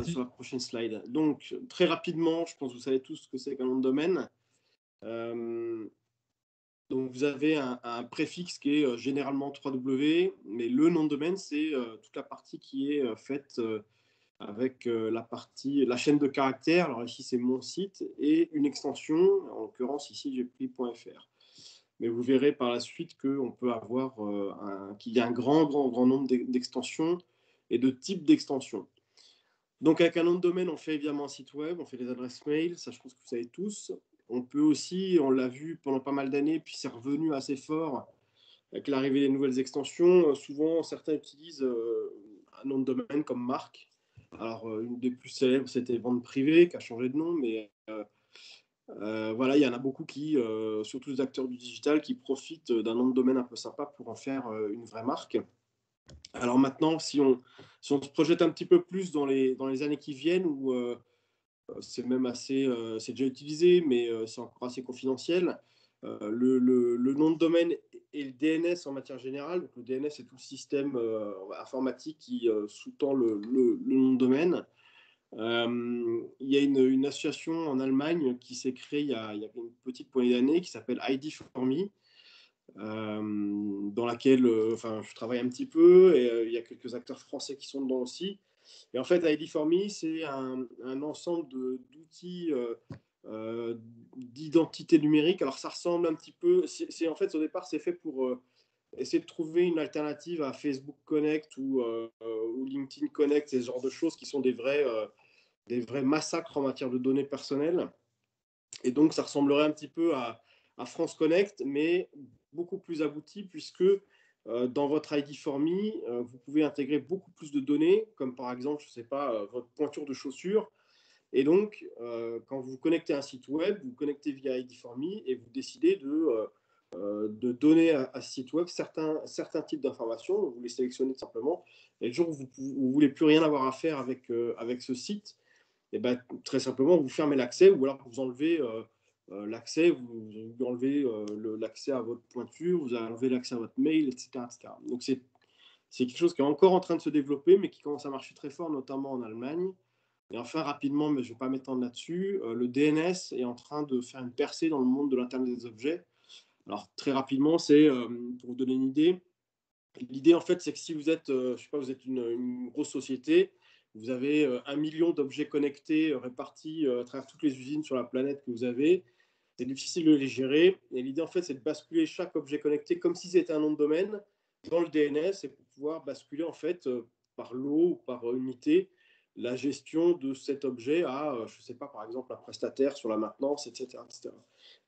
sur la prochaine slide. Donc, très rapidement, je pense que vous savez tous ce que c'est qu'un nom de domaine. Donc, vous avez un préfixe qui est généralement 3W, mais le nom de domaine, c'est toute la partie qui est faite avec la chaîne de caractères. Alors ici, c'est mon site et une extension. En l'occurrence, ici, j'ai pris .fr. Mais vous verrez par la suite qu'on peut avoir qu'il y a un grand nombre d'extensions et de types d'extensions. Donc, avec un nom de domaine, on fait évidemment un site web, on fait des adresses mail, ça je pense que vous savez tous. On peut aussi, on l'a vu pendant pas mal d'années, puis c'est revenu assez fort avec l'arrivée des nouvelles extensions. Souvent, certains utilisent un nom de domaine comme marque. Alors, une des plus célèbres, c'était Vente Privée, qui a changé de nom, mais voilà, il y en a beaucoup qui, surtout les acteurs du digital, qui profitent d'un nom de domaine un peu sympa pour en faire une vraie marque. Alors maintenant, si on se projette un petit peu plus dans les années qui viennent, où c'est même assez, c'est déjà utilisé, mais c'est encore assez confidentiel. Le nom de domaine et le DNS en matière générale. Donc le DNS, c'est tout le système informatique qui sous-tend le nom de domaine. Il y a une association en Allemagne qui s'est créée il y a une petite poignée d'années qui s'appelle ID4Me, dans laquelle enfin, je travaille un petit peu et il y a quelques acteurs français qui sont dedans aussi. Et en fait, ID4Me, c'est un ensemble d'outils d'identité numérique. Alors, ça ressemble un petit peu. En fait, au départ, c'est fait pour essayer de trouver une alternative à Facebook Connect ou LinkedIn Connect, ces genres de choses qui sont des vrais massacres en matière de données personnelles. Et donc, ça ressemblerait un petit peu à France Connect, mais beaucoup plus abouti, puisque dans votre ID4Me, vous pouvez intégrer beaucoup plus de données, comme par exemple, je ne sais pas, votre pointure de chaussure. Et donc, quand vous connectez à un site web, vous connectez via ID4Me et vous décidez de donner à ce site web certains types d'informations. Vous les sélectionnez tout simplement. Et le jour où vous ne voulez plus rien avoir à faire avec ce site, et ben, très simplement, vous fermez l'accès ou alors vous enlevez l'accès, vous enlevez l'accès à votre pointure, vous enlevez l'accès à votre mail, etc. etc. Donc, c'est quelque chose qui est encore en train de se développer, mais qui commence à marcher très fort, notamment en Allemagne. Et enfin, rapidement, mais je ne vais pas m'étendre là-dessus, le DNS est en train de faire une percée dans le monde de l'Internet des objets. Alors, très rapidement, c'est, pour vous donner une idée, l'idée, en fait, c'est que si vous êtes, je sais pas, vous êtes une grosse société, vous avez 1 million d'objets connectés répartis à travers toutes les usines sur la planète que vous avez. C'est difficile de les gérer. Et l'idée, en fait, c'est de basculer chaque objet connecté comme si c'était un nom de domaine dans le DNS et pour pouvoir basculer, en fait, par lot ou par unité, la gestion de cet objet à, je ne sais pas, par exemple, un prestataire sur la maintenance, etc., etc.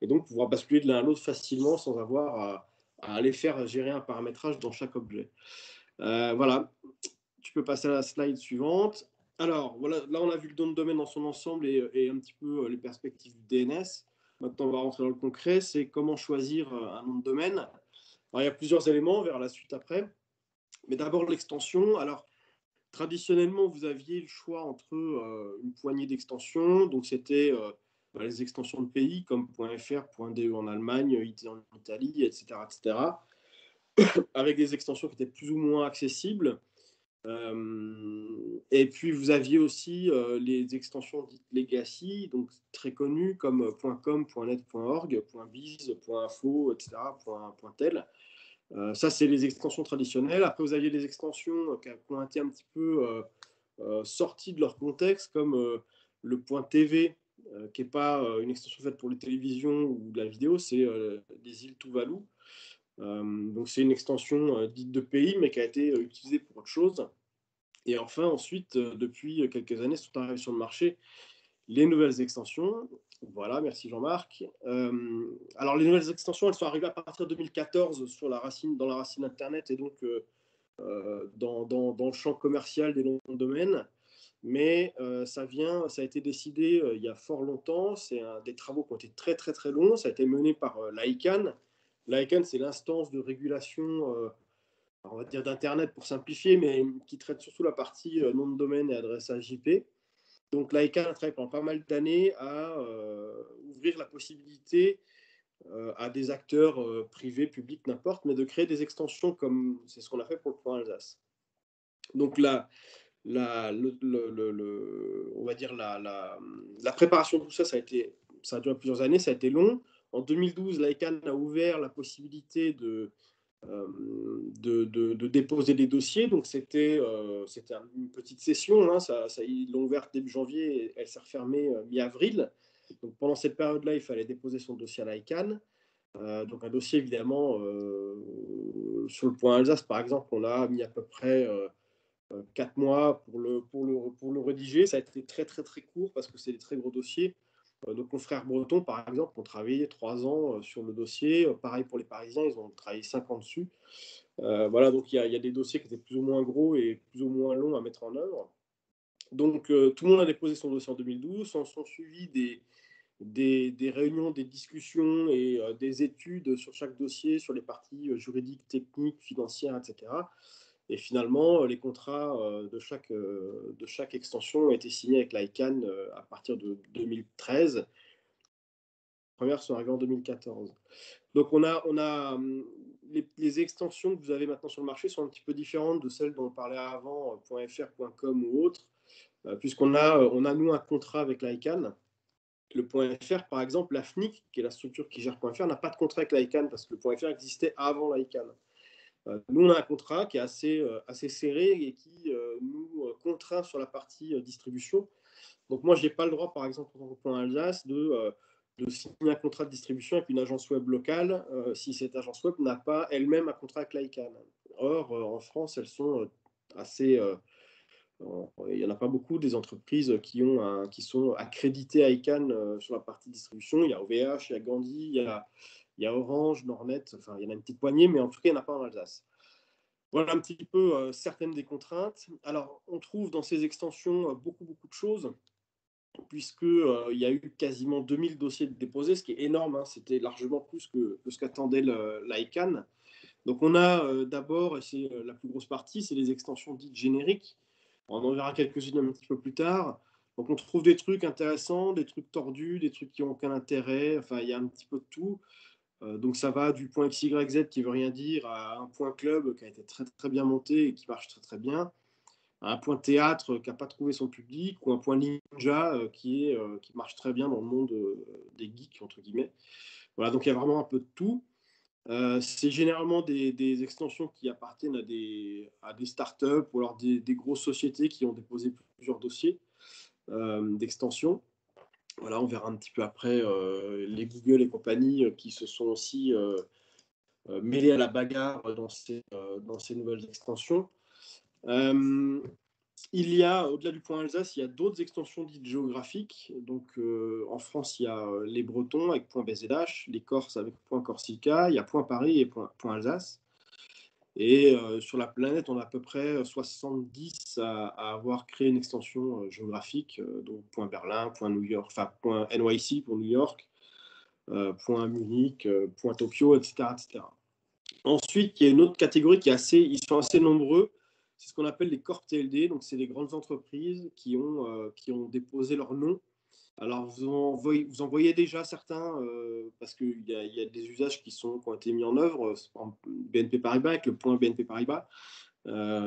Et donc, pouvoir basculer de l'un à l'autre facilement sans avoir à aller faire gérer un paramétrage dans chaque objet. Voilà, tu peux passer à la slide suivante. Alors, voilà, là, on a vu le nom de domaine dans son ensemble et un petit peu les perspectives du DNS. Maintenant, on va rentrer dans le concret, c'est comment choisir un nom de domaine. Alors, il y a plusieurs éléments, vers la suite après. Mais d'abord, l'extension. Alors, traditionnellement, vous aviez le choix entre une poignée d'extensions. Donc, c'était les extensions de pays comme .fr, .de en Allemagne, IT en Italie, etc., etc., avec des extensions qui étaient plus ou moins accessibles. Et puis, vous aviez aussi les extensions dites legacy, donc très connues comme .com, .net, .org, .biz, .info, etc., .tel. Ça, c'est les extensions traditionnelles. Après, vous aviez des extensions qui ont été un petit peu sorties de leur contexte, comme le .tv, qui n'est pas une extension faite pour les télévisions ou de la vidéo, c'est des îles Tuvalu. Donc, c'est une extension dite de pays, mais qui a été utilisée pour autre chose. Et enfin, ensuite, depuis quelques années, sont arrivées sur le marché les nouvelles extensions. Voilà, merci Jean-Marc. Alors, les nouvelles extensions, elles sont arrivées à partir de 2014 dans la racine Internet et donc dans le champ commercial des noms de domaine. Mais ça a été décidé il y a fort longtemps. C'est des travaux qui ont été très, très, très longs. Ça a été mené par l'ICANN. L'ICANN, c'est l'instance de régulation on va dire d'Internet pour simplifier, mais qui traite surtout la partie nom de domaine et adressage IP. Donc l'ICANN a travaillé pendant pas mal d'années à ouvrir la possibilité à des acteurs privés, publics, n'importe, mais de créer des extensions comme c'est ce qu'on a fait pour le point Alsace. Donc là, va dire, la préparation de tout ça, ça a duré plusieurs années, ça a été long. En 2012, l'ICANN a ouvert la possibilité de déposer des dossiers. Donc, c'était une petite session. Hein, ils l'ont ouverte début janvier et elle s'est refermée mi-avril. Donc, pendant cette période-là, il fallait déposer son dossier à l'ICANN. Donc, un dossier, évidemment, sur le point Alsace, par exemple, on a mis à peu près 4 mois pour le rédiger. Ça a été très, très, très court parce que c'est des très gros dossiers. Nos confrères bretons, par exemple, ont travaillé 3 ans sur le dossier. Pareil pour les Parisiens, ils ont travaillé 5 ans dessus. Voilà, donc il y a des dossiers qui étaient plus ou moins gros et plus ou moins longs à mettre en œuvre. Donc tout le monde a déposé son dossier en 2012. S'en sont suivis des réunions, des discussions et des études sur chaque dossier, sur les parties juridiques, techniques, financières, etc. Et finalement, les contrats de chaque extension ont été signés avec l'ICANN à partir de 2013. Les premières sont arrivées en 2014. Donc, les extensions que vous avez maintenant sur le marché sont un petit peu différentes de celles dont on parlait avant, .fr, .com ou autres, puisqu'on a, nous, un contrat avec l'ICANN. Le .fr, par exemple, la FNIC, qui est la structure qui gère .fr, n'a pas de contrat avec l'ICANN parce que le .fr existait avant l'ICANN. Nous, on a un contrat qui est assez serré et qui nous contraint sur la partie distribution. Donc, moi, je n'ai pas le droit, par exemple, en point Alsace, de signer un contrat de distribution avec une agence web locale si cette agence web n'a pas elle-même un contrat avec l'ICANN. Or, en France, elles sont assez. Il n'y en a pas beaucoup des entreprises qui sont accréditées à ICANN sur la partie distribution. Il y a OVH, il y a Gandhi, il y a Orange, Nordnet, enfin, il y en a une petite poignée, mais en tout cas, il n'y en a pas en Alsace. Voilà un petit peu certaines des contraintes. Alors, on trouve dans ces extensions beaucoup, beaucoup de choses, puisqu'il y a eu quasiment 2000 dossiers déposés, ce qui est énorme. Hein, c'était largement plus que ce qu'attendait l'ICANN. Donc, on a d'abord, et c'est la plus grosse partie, c'est les extensions dites génériques. On en verra quelques-unes un petit peu plus tard. Donc, on trouve des trucs intéressants, des trucs tordus, des trucs qui n'ont aucun intérêt. Enfin, il y a un petit peu de tout. Donc ça va du point XYZ qui veut rien dire à un point club qui a été très très bien monté et qui marche très très bien, à un point théâtre qui n'a pas trouvé son public, ou un point ninja qui marche très bien dans le monde des geeks, entre guillemets. Voilà, donc il y a vraiment un peu de tout. C'est généralement des extensions qui appartiennent à des startups ou alors des grosses sociétés qui ont déposé plusieurs dossiers d'extension. Voilà, on verra un petit peu après les Google et compagnie qui se sont aussi mêlés à la bagarre dans ces nouvelles extensions. Il y a, au-delà du point Alsace, il y a d'autres extensions dites géographiques. Donc, en France, il y a les Bretons avec point BZH, les Corses avec point Corsica, il y a point Paris et point Alsace. Et sur la planète, on a à peu près 70 à avoir créé une extension géographique, donc point Berlin, point New York, enfin point NYC pour New York, point Munich, point Tokyo, etc., etc. Ensuite, il y a une autre catégorie ils sont assez nombreux, c'est ce qu'on appelle les corps TLD, donc c'est les grandes entreprises qui ont déposé leur nom. Alors, vous en voyez déjà certains, parce qu'il y a des usages qui ont été mis en œuvre, BNP Paribas, avec le point BNP Paribas.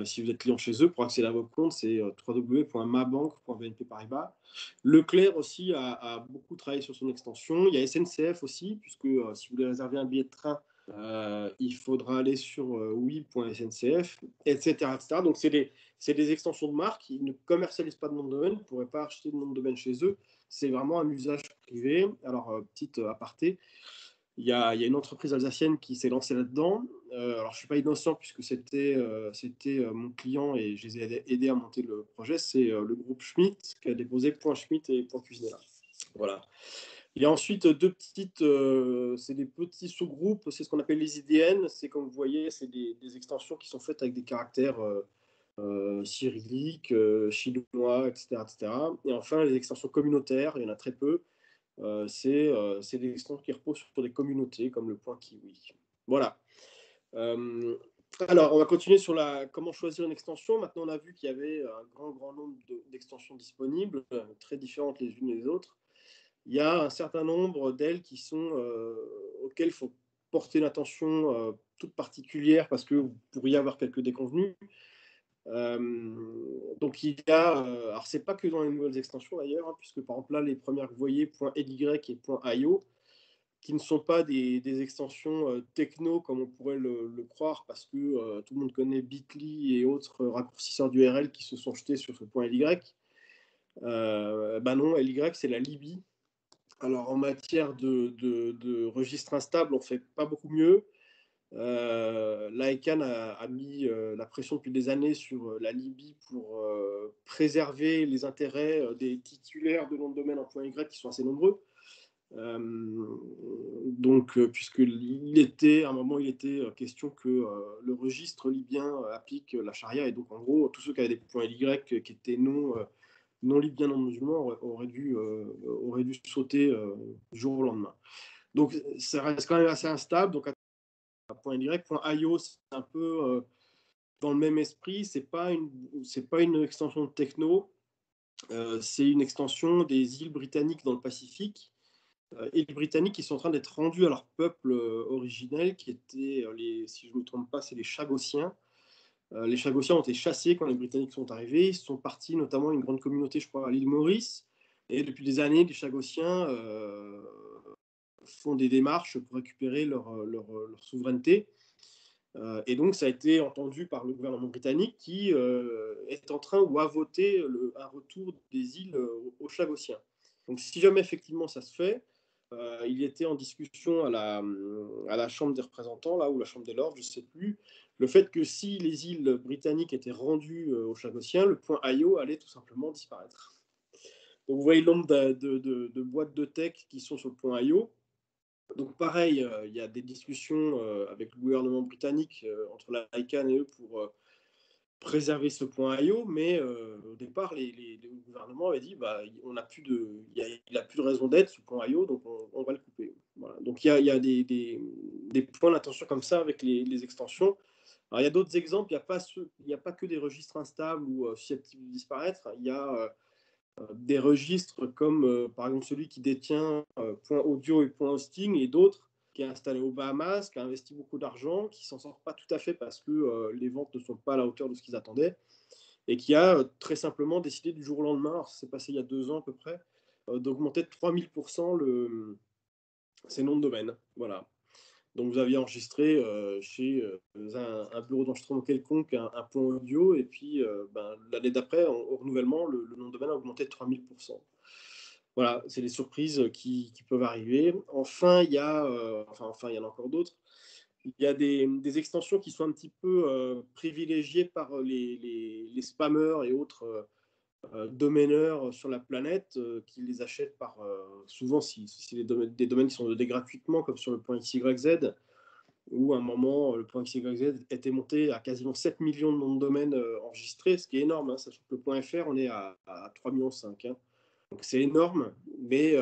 Si vous êtes client chez eux, pour accéder à votre compte, c'est www.mabank.bnp Paribas. Leclerc aussi a beaucoup travaillé sur son extension. Il y a SNCF aussi, puisque si vous voulez réserver un billet de train, il faudra aller sur oui.sncf, etc., etc. Donc, c'est des extensions de marque. Ils ne commercialisent pas de nom de domaine. Vous ne pourrez pas acheter de nom de domaine chez eux. C'est vraiment un usage privé. Alors, petite aparté, il y a une entreprise alsacienne qui s'est lancée là-dedans. Alors, je ne suis pas innocent puisque c'était mon client et je les ai aidés à monter le projet. C'est le groupe Schmitt qui a déposé point Schmitt et point Cuisinella. Voilà. Il y a ensuite c'est des petits sous-groupes, c'est ce qu'on appelle les IDN. C'est comme vous voyez, c'est des extensions qui sont faites avec des caractères cyrilliques, chinois, etc., etc. Et enfin, les extensions communautaires, il y en a très peu. C'est des extensions qui reposent sur des communautés comme le point Kiwi. Voilà. Alors, on va continuer sur comment choisir une extension. Maintenant, on a vu qu'il y avait un grand nombre d'extensions disponibles, très différentes les unes des autres. Il y a un certain nombre d'elles auxquelles il faut porter une attention toute particulière parce que vous pourriez avoir quelques déconvenues. Donc il y a, alors c'est pas que dans les nouvelles extensions d'ailleurs, hein, puisque par exemple là les premières que vous voyez .ly et .io, qui ne sont pas des extensions techno comme on pourrait le croire, parce que tout le monde connaît Bitly et autres raccourcisseurs d'URL qui se sont jetés sur ce .ly. Ben non, ly c'est la Libye. Alors en matière de registre instable, on fait pas beaucoup mieux. L'ICANN a mis la pression depuis des années sur la Libye pour préserver les intérêts des titulaires de noms de domaine en .y qui sont assez nombreux. Donc, puisque à un moment, il était question que le registre libyen applique la charia, et donc en gros, tous ceux qui avaient des .ly qui étaient non libyens, non musulmans auraient dû sauter du jour au lendemain. Donc, ça reste quand même assez instable. Donc, .ly.io, c'est un peu dans le même esprit. C'est pas une extension de techno. C'est une extension des îles britanniques dans le Pacifique. Îles britanniques qui sont en train d'être rendues à leur peuple originel, qui étaient, si je ne me trompe pas, c'est les Chagossiens. Les Chagossiens ont été chassés quand les Britanniques sont arrivés. Ils sont partis, notamment une grande communauté, je crois, à l'île Maurice. Et depuis des années, les Chagossiens font des démarches pour récupérer leur souveraineté. Et donc, ça a été entendu par le gouvernement britannique qui est en train ou a voté un retour des îles aux Chagossiens. Donc, si jamais effectivement ça se fait, il était en discussion à la Chambre des représentants, là, ou la Chambre des Lords, je ne sais plus, le fait que si les îles britanniques étaient rendues aux Chagossiens, le .io allait tout simplement disparaître. Donc, vous voyez le nombre de boîtes de tech qui sont sur le .io. Donc pareil, il y a des discussions avec le gouvernement britannique, entre la ICANN et eux, pour préserver ce .io, mais au départ, le gouvernement avait dit il n'a plus de raison d'être, ce .io, donc on va le couper. Voilà. Donc il y a des points d'attention comme ça avec les extensions. Alors il y a d'autres exemples, il n'y a pas que des registres instables ou susceptibles de disparaître, il y a des registres comme par exemple celui qui détient .audio et .hosting, et d'autres qui est installé aux Bahamas, qui a investi beaucoup d'argent, qui s'en sort pas tout à fait parce que les ventes ne sont pas à la hauteur de ce qu'ils attendaient, et qui a très simplement décidé du jour au lendemain, alors ça s'est passé il y a 2 ans à peu près, d'augmenter de 3000% ses noms de domaine. Voilà. Donc vous aviez enregistré chez un bureau d'enregistrement quelconque un point audio, et puis l'année d'après, au renouvellement, le nom de domaine a augmenté de 3000%. Voilà, c'est des surprises qui peuvent arriver. Enfin, il y en a encore d'autres. Il y a des extensions qui sont un petit peu privilégiées par les spammers et autres domaineurs sur la planète, qui les achètent souvent si des domaines qui sont donnés gratuitement, comme sur le .xyz, où à un moment, le .xyz était monté à quasiment 7 millions de noms de domaines enregistrés, ce qui est énorme, hein, sachant que le .fr, on est à 3,5 millions. Hein. Donc c'est énorme, mais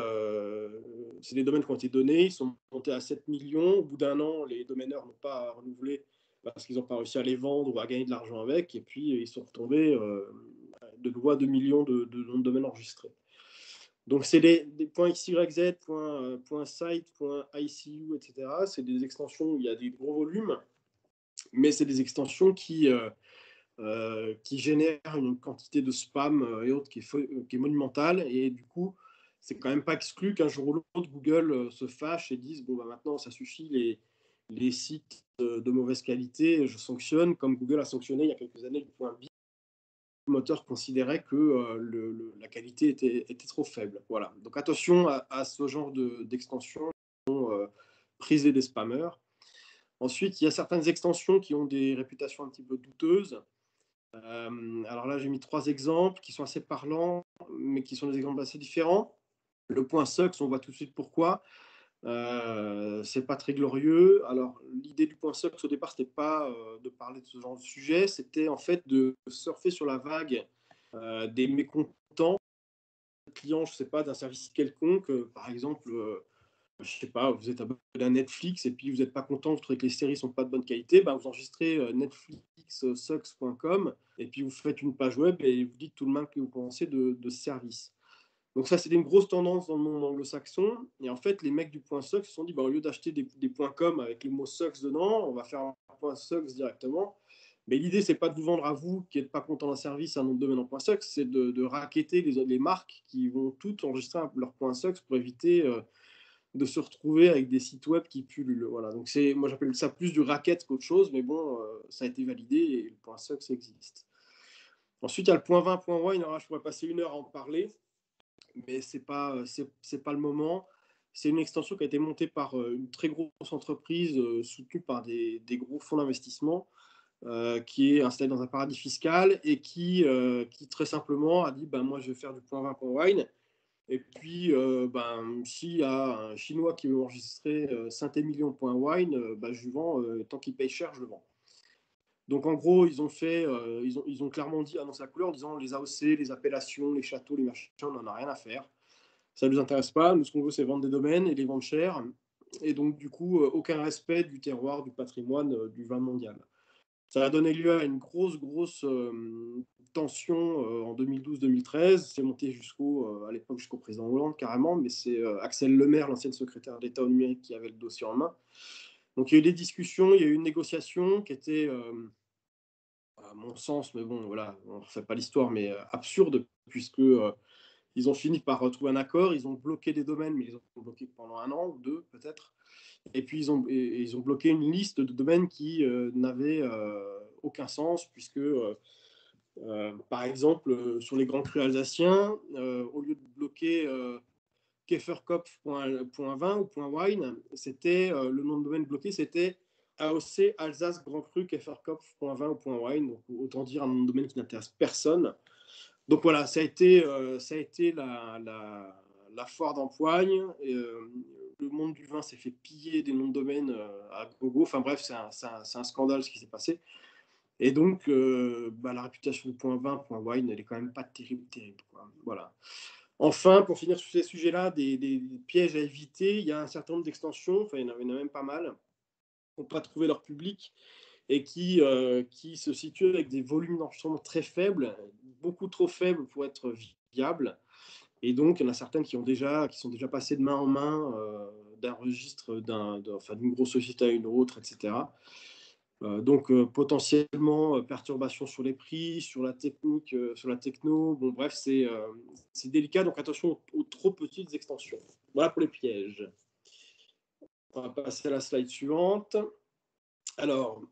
c'est des domaines qui ont été donnés, ils sont montés à 7 millions. Au bout d'un an, les domaineurs n'ont pas renouvelé parce qu'ils n'ont pas réussi à les vendre ou à gagner de l'argent avec, et puis ils sont retombés de nouveau à 2 millions de noms de domaines enregistrés. Donc c'est des .xyz, .site, .icu, etc. C'est des extensions où il y a des gros volumes, mais c'est des extensions qui génèrent une quantité de spam et autres qui est monumentale, et du coup, c'est quand même pas exclu qu'un jour ou l'autre, Google se fâche et dise maintenant ça suffit, les sites de mauvaise qualité, je sanctionne, comme Google a sanctionné il y a quelques années le .bit. Le moteur considérait que la qualité était trop faible. Voilà. Donc attention à ce genre d'extensions qui sont prisées des spammers. Ensuite, il y a certaines extensions qui ont des réputations un petit peu douteuses. Alors là, j'ai mis 3 exemples qui sont assez parlants, mais qui sont des exemples assez différents. Le .sucks, on voit tout de suite pourquoi. C'est pas très glorieux. Alors, l'idée du .sucks au départ, c'était pas de parler de ce genre de sujet, c'était en fait de surfer sur la vague des mécontents clients, je sais pas, d'un service quelconque. Par exemple, je sais pas, vous êtes abonné à Netflix et puis vous n'êtes pas content, vous trouvez que les séries sont pas de bonne qualité, vous enregistrez netflixsucks.com et puis vous faites une page web et vous dites tout le mal que vous pensez de ce service. Donc ça, c'était une grosse tendance dans le monde anglo-saxon. Et en fait, les mecs du .sucks se sont dit, au lieu d'acheter des .com avec le mot sucks dedans, on va faire un .sucks directement. Mais l'idée, c'est pas de vous vendre à vous qui n'êtes pas content d'un service un nom de domaine en .sox, c'est de racketter les marques qui vont toutes enregistrer leur .sox pour éviter de se retrouver avec des sites web qui pullulent. Voilà. Donc moi j'appelle ça plus du racket qu'autre chose, mais bon, ça a été validé et le .sox existe. Ensuite, il y a le .20.wine. Alors là, je pourrais passer 1 heure à en parler, mais c'est pas le moment. C'est une extension qui a été montée par une très grosse entreprise soutenue par des gros fonds d'investissement qui est installée dans un paradis fiscal et qui très simplement a dit ben, moi je vais faire du .20.wine. Et puis, s'il y a un Chinois qui veut enregistrer Saint-Émilion.wine, je lui vends, tant qu'il paye cher, je le vends. Donc en gros, ils ont clairement dit, annoncé la couleur en disant les AOC, les appellations, les châteaux, les machins, on n'en a rien à faire. Ça ne nous intéresse pas. Nous, ce qu'on veut, c'est vendre des domaines et les vendre cher. Et donc, du coup, aucun respect du terroir, du patrimoine, du vin mondial. Ça a donné lieu à une grosse tension en 2012-2013. C'est monté à l'époque jusqu'au président Hollande carrément, mais c'est Axel Lemaire, l'ancienne secrétaire d'État au numérique, qui avait le dossier en main. Donc il y a eu des discussions, il y a eu une négociation qui était, à mon sens, mais bon, voilà, on ne refait pas l'histoire, mais absurde, puisque ils ont fini par trouver un accord, ils ont bloqué des domaines, mais ils ont bloqué pendant 1 an ou 2 peut-être. Et puis ils ont bloqué une liste de domaines qui n'avaient aucun sens, puisque par exemple, sur les grands crus alsaciens, au lieu de bloquer Käferkopf.20 ou .wine, c'était le nom de domaine bloqué, c'était AOC Alsace Grand Cru Käferkopf.20 ou .wine, donc autant dire un nom de domaine qui n'intéresse personne. Donc voilà, ça a été la foire d'empoigne. Le monde du vin s'est fait piller des noms de domaine à gogo. Enfin bref, c'est un scandale ce qui s'est passé. Et donc, la réputation de .20, .wine, elle est quand même pas terrible, quoi. Voilà. Enfin, pour finir sur ces sujets-là, des pièges à éviter, il y a un certain nombre d'extensions, enfin il y en a même pas mal, qui n'ont pas trouvé leur public et qui se situent avec des volumes d'enregistrement très faibles, beaucoup trop faibles pour être viables. Et donc, il y en a certaines qui sont déjà passées de main en main d'un registre d'une grosse société à une autre, etc. Donc potentiellement perturbations sur les prix, sur la technique, sur la techno. Bon bref, c'est délicat, donc attention aux trop petites extensions. Voilà pour les pièges. On va passer à la slide suivante. Alors,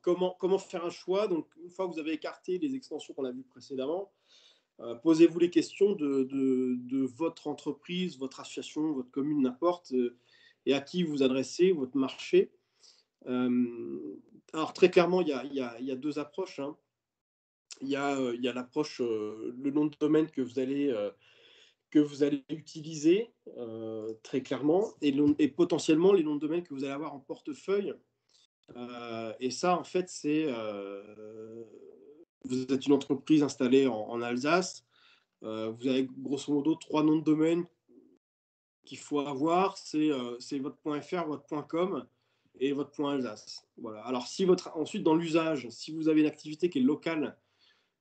comment faire un choix? Donc, une fois que vous avez écarté les extensions qu'on a vues précédemment, posez-vous les questions de votre entreprise, votre association, votre commune, n'importe, et à qui vous adressez, votre marché. Alors, très clairement, il y a 2 approches. Hein. Il y a l'approche, le nom de domaine que vous allez utiliser, très clairement, et potentiellement les noms de domaine que vous allez avoir en portefeuille. Et ça, en fait, vous êtes une entreprise installée en Alsace. Vous avez grosso modo 3 noms de domaine qu'il faut avoir. C'est votre .fr, votre .com et votre .alsace. Voilà. Alors, ensuite, dans l'usage, si vous avez une activité qui est locale,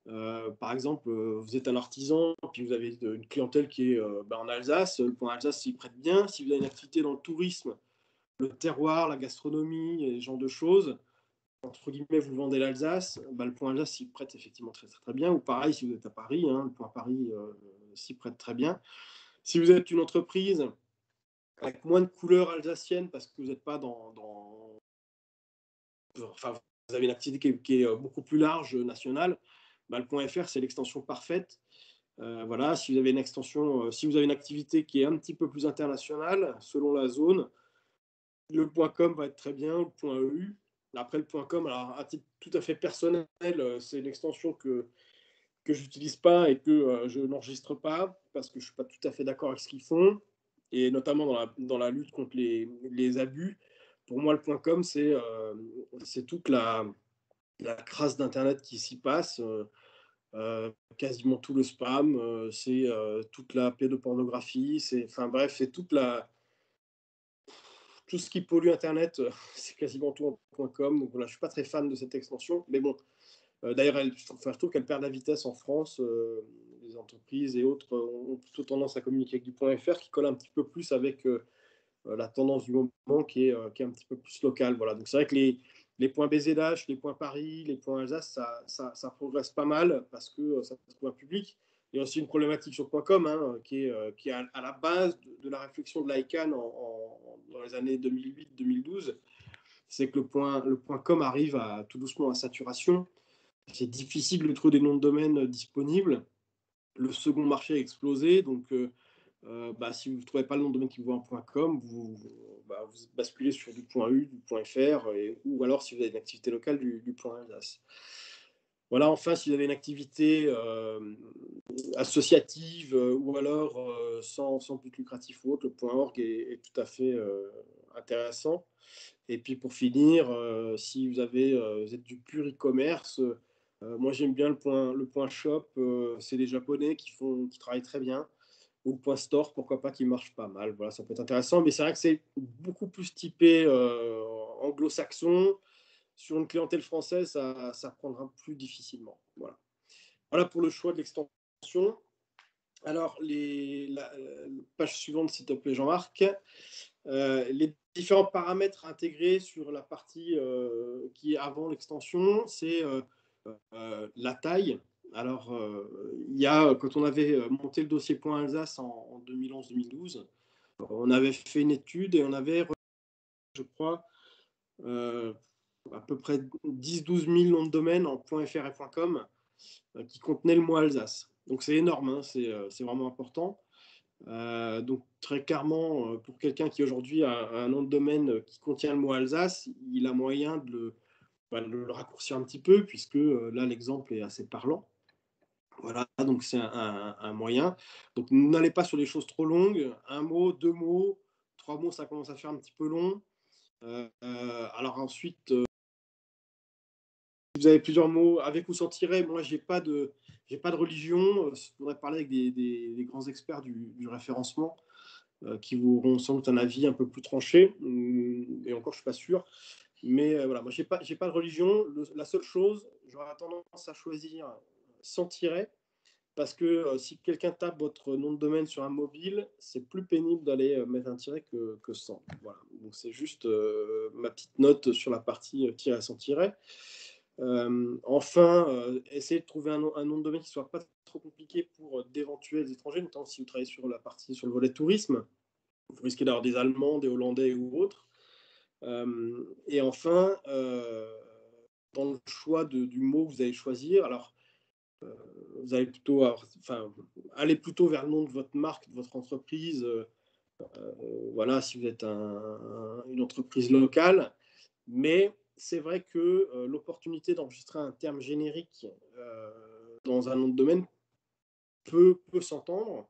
par exemple, vous êtes un artisan, puis vous avez une clientèle qui est en Alsace, le .alsace s'y prête bien. Si vous avez une activité dans le tourisme, le terroir, la gastronomie, et ce genre de choses, entre guillemets, vous vendez l'Alsace, le point Alsace s'y prête effectivement très, très, très bien. Ou pareil, si vous êtes à Paris, hein, le point Paris s'y prête très bien. Si vous êtes une entreprise avec moins de couleurs alsaciennes, parce que vous n'êtes pas enfin, vous avez une activité qui est beaucoup plus large, nationale, le point .fr, c'est l'extension parfaite. Voilà, si vous avez si vous avez une activité qui est un petit peu plus internationale, selon la zone, le .com va être très bien, le .eu. Après, le .com, alors à titre tout à fait personnel, c'est une extension que je n'utilise pas et que je n'enregistre pas parce que je ne suis pas tout à fait d'accord avec ce qu'ils font, et notamment dans la lutte contre les abus. Pour moi, le .com, c'est toute la crasse d'Internet qui s'y passe, quasiment tout le spam, c'est toute la pédopornographie, enfin bref, c'est tout ce qui pollue Internet, c'est quasiment tout en .com. Donc voilà, je ne suis pas très fan de cette extension, mais bon, d'ailleurs, je trouve qu'elle perd la vitesse en France. Les entreprises et autres ont plutôt tendance à communiquer avec du .fr qui colle un petit peu plus avec la tendance du moment qui est un petit peu plus locale. Voilà. Donc c'est vrai que les points BZH, les points Paris, les points Alsace, ça progresse pas mal parce que ça trouve un public. Il y a aussi une problématique sur .com hein, qui est à la base de la réflexion de l'ICANN dans les années 2008-2012. C'est que le point .com arrive tout doucement à saturation. C'est difficile de trouver des noms de domaine disponibles. Le second marché a explosé, donc si vous ne trouvez pas le nom de domaine qui vous va en .com, vous basculez sur du .u, du .fr, ou alors si vous avez une activité locale, du .alsace. Voilà, enfin, si vous avez une activité associative ou alors sans but lucratif ou autre, le .org est tout à fait intéressant. Et puis pour finir, si vous êtes du pur e-commerce, moi j'aime bien le point shop, c'est des Japonais qui travaillent très bien, ou le point store, pourquoi pas, qui marche pas mal. Voilà, ça peut être intéressant, mais c'est vrai que c'est beaucoup plus typé anglo-saxon. Sur une clientèle française, ça prendra plus difficilement. Voilà. Voilà pour le choix de l'extension. Alors, la page suivante, s'il te plaît, Jean-Marc. Les différents paramètres intégrés sur la partie qui est avant l'extension, c'est la taille. Alors, quand on avait monté le dossier Point Alsace en 2011-2012, on avait fait une étude et on avait, je crois, à peu près 10-12 000 noms de domaine en .fr et .com qui contenaient le mot Alsace. Donc c'est énorme, hein, c'est vraiment important. Donc très clairement, pour quelqu'un qui aujourd'hui a un nom de domaine qui contient le mot Alsace, il a moyen de le raccourcir un petit peu, puisque là l'exemple est assez parlant. Voilà, donc c'est un moyen. Donc n'allez pas sur des choses trop longues. Un mot, deux mots, trois mots, ça commence à faire un petit peu long. Alors ensuite, vous avez plusieurs mots avec ou sans tiret. Moi, j'ai pas de religion. Je voudrais parler avec des grands experts du référencement qui vous auront sans doute un avis un peu plus tranché. Et encore, je suis pas sûr. Mais voilà, moi, j'ai pas de religion. La seule chose, j'aurais tendance à choisir sans tiret. Parce que si quelqu'un tape votre nom de domaine sur un mobile, c'est plus pénible d'aller mettre un tiret que sans. Voilà. Donc c'est juste ma petite note sur la partie tiret sans tiret. Enfin, essayez de trouver un nom de domaine qui ne soit pas trop compliqué pour d'éventuels étrangers, notamment si vous travaillez sur le volet tourisme. Vous risquez d'avoir des Allemands, des Hollandais ou autres. Et enfin, dans le choix du mot que vous allez choisir, alors vous allez aller plutôt vers le nom de votre marque, de votre entreprise. Voilà, si vous êtes une entreprise locale. Mais c'est vrai que l'opportunité d'enregistrer un terme générique dans un nom de domaine peut s'entendre.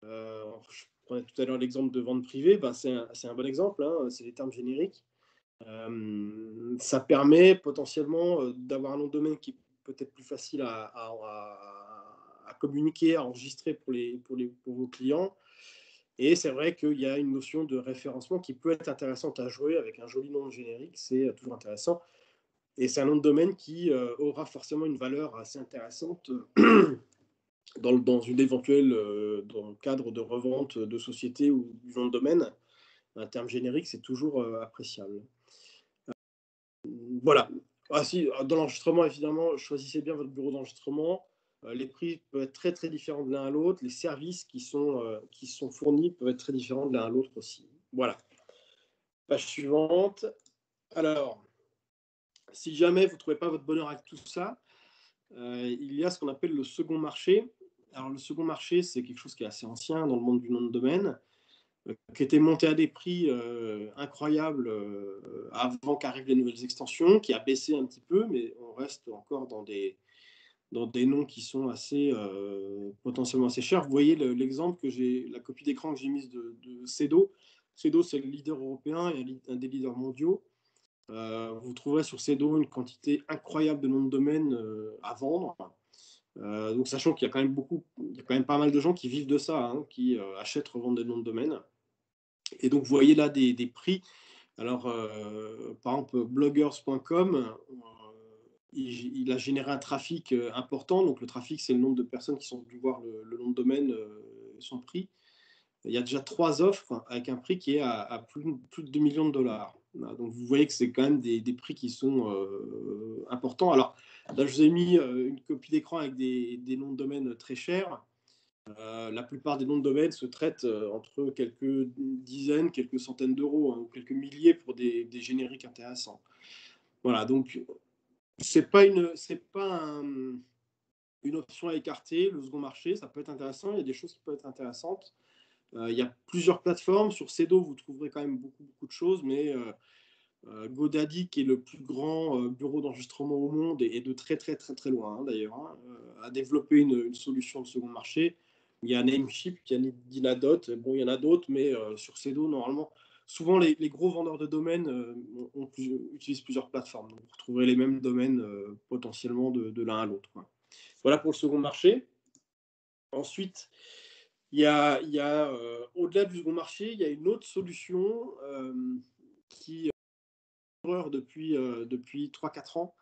Je prenais tout à l'heure l'exemple de vente privée, c'est un bon exemple, hein, c'est les termes génériques. Ça permet potentiellement d'avoir un nom de domaine qui est peut-être plus facile à communiquer, à enregistrer pour vos clients. Et c'est vrai qu'il y a une notion de référencement qui peut être intéressante à jouer avec un joli nom générique, c'est toujours intéressant. Et c'est un nom de domaine qui aura forcément une valeur assez intéressante dans une éventuelle dans le cadre de revente de société ou du nom de domaine. Un terme générique, c'est toujours appréciable. Voilà. Ah, si, dans l'enregistrement, évidemment, choisissez bien votre bureau d'enregistrement. Les prix peuvent être très très différents de l'un à l'autre. Les services qui sont fournis peuvent être très différents de l'un à l'autre aussi. Voilà. Page suivante. Alors, si jamais vous ne trouvez pas votre bonheur avec tout ça, il y a ce qu'on appelle le second marché. Alors, le second marché, c'est quelque chose qui est assez ancien dans le monde du nom de domaine, qui était monté à des prix incroyables avant qu'arrivent les nouvelles extensions, qui a baissé un petit peu, mais on reste encore dans des noms qui sont potentiellement assez chers. Vous voyez l'exemple la copie d'écran que j'ai mise de Cedo. Cedo, c'est le leader européen et un des leaders mondiaux. Vous trouverez sur Cedo une quantité incroyable de noms de domaine à vendre. Donc, sachant qu'il y a quand même pas mal de gens qui vivent de ça, hein, qui achètent, revendent des noms de domaine. Et donc, vous voyez là des prix. Alors, par exemple, bloggers.com, il a généré un trafic important. Donc, le trafic, c'est le nombre de personnes qui sont venues voir le nom de domaine et son prix. il y a déjà 3 offres avec un prix qui est à plus de 2 millions de dollars. Voilà, donc vous voyez que c'est quand même des prix qui sont importants. Alors là, je vous ai mis une copie d'écran avec des noms de domaine très chers. La plupart des noms de domaine se traitent entre quelques dizaines, quelques centaines d'euros, hein, ou quelques milliers pour des génériques intéressants. Voilà, donc c'est pas une option à écarter. Le second marché, ça peut être intéressant. Il y a des choses qui peuvent être intéressantes. Il y a plusieurs plateformes. Sur Cedo, vous trouverez quand même beaucoup de choses, mais GoDaddy, qui est le plus grand bureau d'enregistrement au monde, et de très loin, hein, d'ailleurs, hein, a développé une solution de second marché. Il y a Namecheap, il y a Dynadot, bon, il y en a d'autres, mais sur Cedo, normalement, souvent les gros vendeurs de domaines utilisent plusieurs plateformes. Donc vous retrouverez les mêmes domaines potentiellement de l'un à l'autre. Voilà pour le second marché. Ensuite, au-delà du second marché, il y a une autre solution qui depuis 3-4 ans.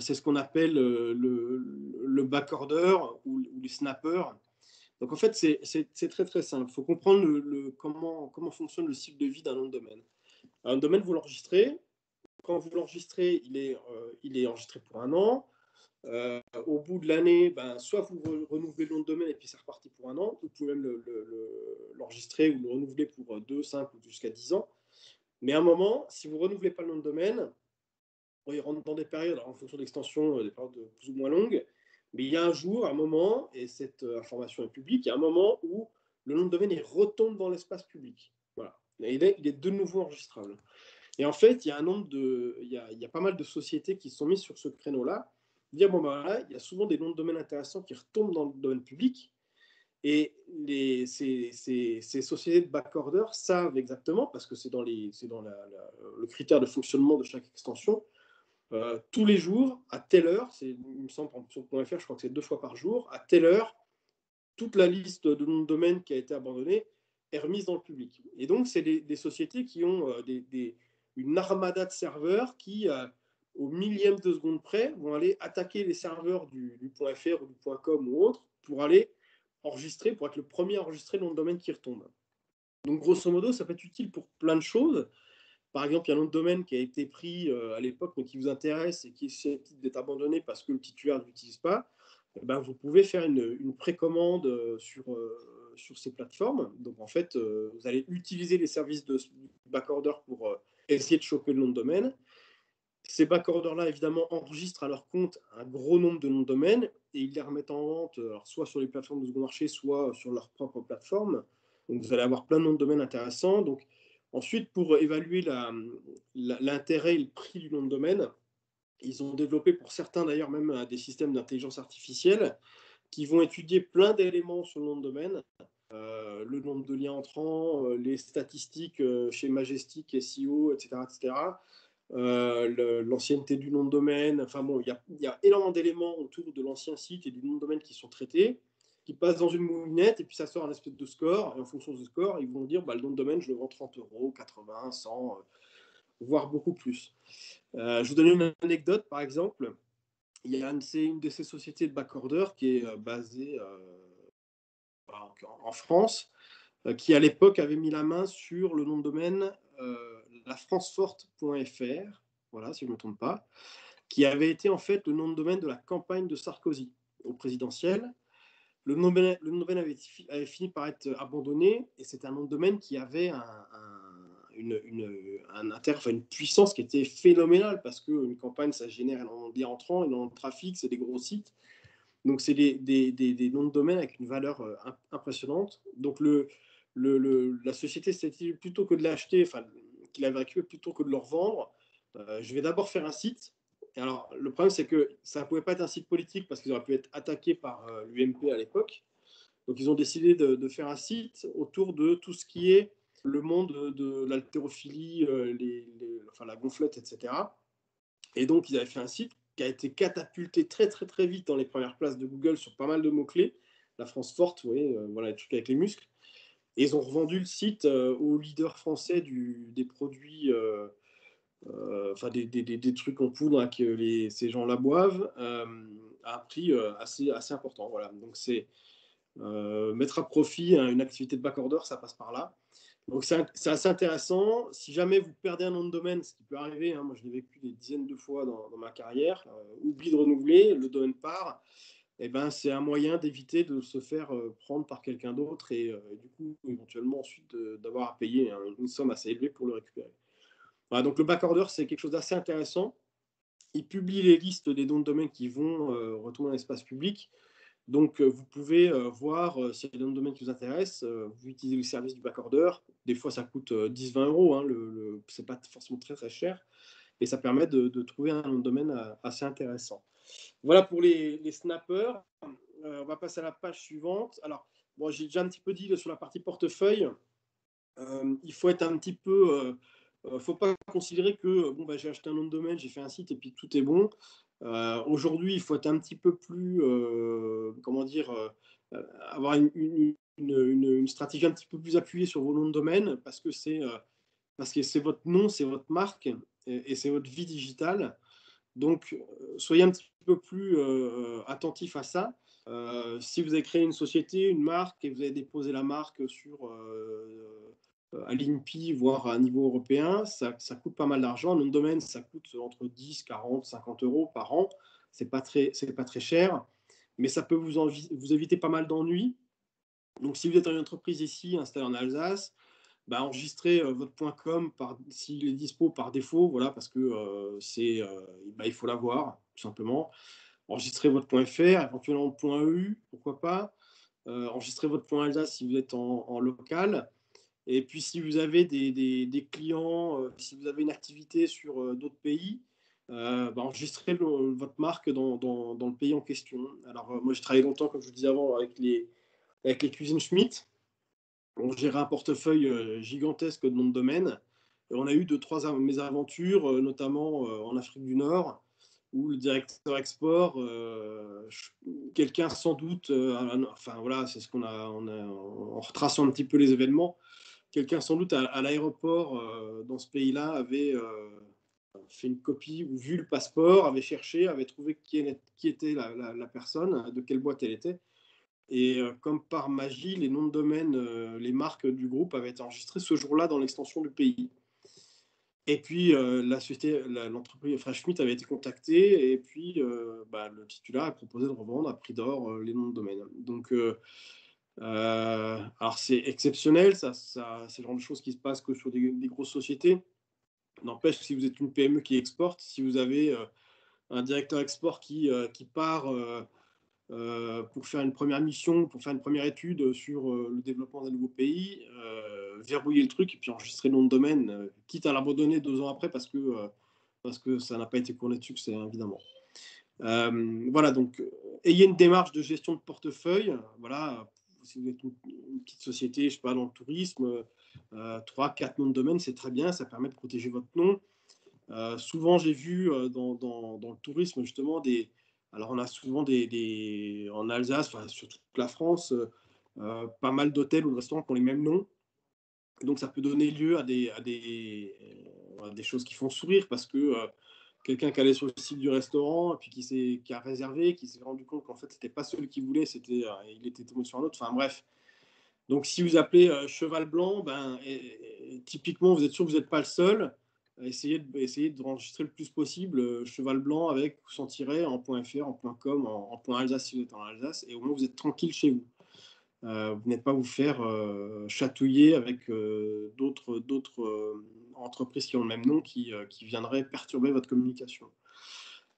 C'est ce qu'on appelle le backorder ou les snappers. Donc en fait, c'est très simple. Il faut comprendre comment fonctionne le cycle de vie d'un nom de domaine. Un domaine, vous l'enregistrez. Quand vous l'enregistrez, il est enregistré pour 1 an. Au bout de l'année, soit vous renouvelez le nom de domaine et puis c'est reparti pour 1 an. Vous pouvez même l'enregistrer ou le renouveler pour 2, 5 ou jusqu'à 10 ans. Mais à un moment, si vous ne renouvelez pas le nom de domaine, il rentre dans des périodes, en fonction de l'extension, des périodes plus ou moins longues, mais il y a un jour, un moment, et cette information est publique, il y a un moment où le nom de domaine il retombe dans l'espace public. Voilà. Et il est de nouveau enregistrable. Et en fait, il y a pas mal de sociétés qui sont mises sur ce créneau-là. Dire, bon, là, il y a souvent des noms de domaine intéressants qui retombent dans le domaine public. Et ces sociétés de backorder savent exactement, parce que c'est dans le critère de fonctionnement de chaque extension, tous les jours, à telle heure, il me semble, sur .fr, je crois que c'est 2 fois par jour, à telle heure, toute la liste de noms de domaine qui a été abandonnée est remise dans le public. Et donc, c'est des sociétés qui ont une armada de serveurs qui, au millième de seconde près, vont aller attaquer les serveurs du .fr ou du .com ou autre pour aller enregistrer, pour être le premier à enregistrer le nom de domaine qui retombe. Donc, grosso modo, ça peut être utile pour plein de choses. Par exemple, il y a un nom de domaine qui a été pris à l'époque, mais qui vous intéresse et qui est susceptible d'être abandonné parce que le titulaire ne l'utilise pas. Vous pouvez faire une précommande sur ces plateformes. Donc, en fait, vous allez utiliser les services de backorder pour essayer de choper le nom de domaine. Ces backorders-là, évidemment, enregistrent à leur compte un gros nombre de noms de domaine et ils les remettent en vente, alors soit sur les plateformes de second marché, soit sur leur propre plateforme. Donc, vous allez avoir plein de noms de domaine intéressants. Donc, ensuite, pour évaluer l'intérêt et le prix du nom de domaine, ils ont développé pour certains d'ailleurs même des systèmes d'intelligence artificielle qui vont étudier plein d'éléments sur le nom de domaine, le nombre de liens entrants, les statistiques chez Majestic, SEO, etc. etc. L'ancienneté du nom de domaine. Enfin bon, il y a énormément d'éléments autour de l'ancien site et du nom de domaine qui sont traités, qui passent dans une moulinette et puis ça sort un espèce de score. Et en fonction de ce score, ils vont dire le nom de domaine, je le vends 30 euros, 80, 100, voire beaucoup plus. Je vous donne une anecdote, par exemple. C'est une de ces sociétés de backorder qui est basée en France, qui à l'époque avait mis la main sur le nom de domaine lafranceforte.fr, voilà, si je ne me trompe pas, qui avait été en fait le nom de domaine de la campagne de Sarkozy au présidentiel. Le nom de domaine avait fini par être abandonné et c'était un nom de domaine qui avait une puissance qui était phénoménale parce qu'une campagne, ça génère énormément de liens entrants, énormément de trafic, c'est des gros sites. Donc, c'est des noms de domaine avec une valeur impressionnante. Donc, la société s'est dit plutôt que de l'acheter, enfin, qu'il avait récupéré plutôt que de le revendre, je vais d'abord faire un site. Et alors, le problème, c'est que ça ne pouvait pas être un site politique parce qu'ils auraient pu être attaqués par l'UMP à l'époque. Donc, ils ont décidé de faire un site autour de tout ce qui est le monde de l'haltérophilie, enfin, la gonflette, etc. Et donc, ils avaient fait un site qui a été catapulté très vite dans les premières places de Google sur pas mal de mots-clés. La France forte, vous voyez, voilà, les trucs avec les muscles. Et ils ont revendu le site aux leaders français des produits, enfin des trucs en poudre hein, que ces gens-là boivent, à un prix assez important. Voilà. Donc, mettre à profit une activité de backorder, ça passe par là. Donc c'est assez intéressant. Si jamais vous perdez un nom de domaine, ce qui peut arriver, hein, moi je l'ai vécu des dizaines de fois dans ma carrière, oublie de renouveler, le domaine part, et ben, c'est un moyen d'éviter de se faire prendre par quelqu'un d'autre et du coup éventuellement ensuite d'avoir à payer une somme assez élevée pour le récupérer. Voilà, donc le backorder, c'est quelque chose d'assez intéressant. Il publie les listes des noms de domaine qui vont retourner dans l'espace public. Donc, vous pouvez voir s'il y a des noms de domaine qui vous intéressent. Vous utilisez le service du backorder. Des fois, ça coûte 10-20 euros. Hein, ce n'est pas forcément très, très cher. Et ça permet de trouver un nom de domaine assez intéressant. Voilà pour les snappers. On va passer à la page suivante. Alors, bon, j'ai déjà un petit peu dit sur la partie portefeuille. Il faut être un petit peu. Faut pas considérer que bon, bah, j'ai acheté un nom de domaine, j'ai fait un site et puis tout est bon. Aujourd'hui, il faut être un petit peu plus, comment dire, avoir une stratégie un petit peu plus appuyée sur vos noms de domaine parce que c'est votre nom, c'est votre marque et c'est votre vie digitale. Donc, soyez un petit peu plus attentif à ça. Si vous avez créé une société, une marque, et vous avez déposé la marque à l'INPI, voire à un niveau européen, ça coûte pas mal d'argent. Un nom de domaine, ça coûte entre 10, 40, 50 euros par an. C'est pas très cher, mais ça peut vous éviter pas mal d'ennuis. Donc, si vous êtes une entreprise ici, installée en Alsace, bah, enregistrez votre .com s'il est dispo par défaut, voilà, parce que il faut l'avoir, tout simplement. Enregistrez votre .fr, éventuellement .eu, pourquoi pas. Enregistrez votre .alsace si vous êtes en local. Et puis, si vous avez des clients, si vous avez une activité sur d'autres pays, bah, enregistrez votre marque dans le pays en question. Alors, moi, j'ai travaillé longtemps, comme je vous disais avant, avec les cuisines Schmitt. On gérait un portefeuille gigantesque de noms de domaine. Et on a eu 2-3 mésaventures, notamment en Afrique du Nord, où le directeur export, quelqu'un sans doute, enfin voilà, c'est ce qu'on a, en retraçant un petit peu les événements, quelqu'un sans doute à l'aéroport dans ce pays-là avait fait une copie ou vu le passeport, avait cherché, avait trouvé qui était la personne, de quelle boîte elle était. Et comme par magie, les noms de domaine, les marques du groupe avaient été enregistrées ce jour-là dans l'extension du pays. Et puis l'entreprise Fresh Schmitt avait été contactée et puis le titulaire a proposé de revendre à prix d'or les noms de domaine. Donc, alors c'est exceptionnel, c'est le genre de choses qui se passent que sur des grosses sociétés. N'empêche que si vous êtes une PME qui exporte, si vous avez un directeur export qui part pour faire une première mission, pour faire une première étude sur le développement d'un nouveau pays, verrouiller le truc et puis enregistrer le nom de domaine, quitte à l'abandonner 2 ans après parce que ça n'a pas été couronné de succès, évidemment. Voilà, donc ayez une démarche de gestion de portefeuille. Voilà, si vous êtes une petite société, je sais pas, dans le tourisme, 3-4 noms de domaine, c'est très bien, ça permet de protéger votre nom. Souvent, j'ai vu dans le tourisme, justement, alors on a souvent en Alsace, enfin, sur toute la France, pas mal d'hôtels ou de restaurants qui ont les mêmes noms. Donc, ça peut donner lieu à des choses qui font sourire parce que quelqu'un qui allait sur le site du restaurant et puis qui a réservé, qui s'est rendu compte qu'en fait, c'était pas celui qu'il voulait, il était tombé sur un autre. Enfin, bref. Donc, si vous appelez Cheval Blanc, typiquement, vous êtes sûr que vous n'êtes pas le seul. Essayez d'enregistrer le plus possible Cheval Blanc avec ou sans tiret en .fr, en .com, en .alsace si vous êtes en Alsace, et au moins vous êtes tranquille chez vous. Vous n'êtes pas vous faire chatouiller avec d'autres entreprises qui ont le même nom qui viendraient perturber votre communication.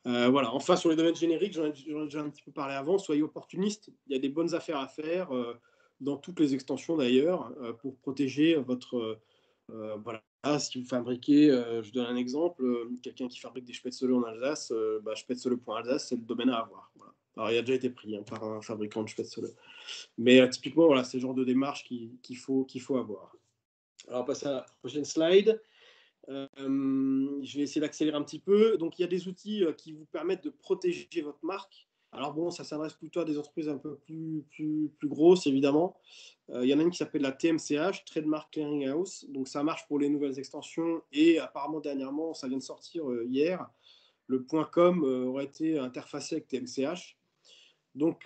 Voilà. Enfin, sur les domaines génériques, j'en ai déjà un petit peu parlé avant, soyez opportunistes. Il y a des bonnes affaires à faire dans toutes les extensions d'ailleurs pour protéger votre. Voilà. Si vous fabriquez, je donne un exemple, quelqu'un qui fabrique des spätzle en Alsace, spätzle.alsace, c'est le domaine à avoir. Voilà. Alors, il a déjà été pris par un fabricant de spätzle. Mais typiquement, voilà, c'est le genre de démarche qu'il faut avoir. Alors, on passe à la prochaine slide. Je vais essayer d'accélérer un petit peu. Donc, il y a des outils qui vous permettent de protéger votre marque. Alors bon, ça s'adresse plutôt à des entreprises un peu plus grosses, évidemment. Il y en a une qui s'appelle la TMCH, Trademark Clearing House. Donc, ça marche pour les nouvelles extensions. Et apparemment, dernièrement, ça vient de sortir hier, le .com aurait été interfacé avec TMCH. Donc,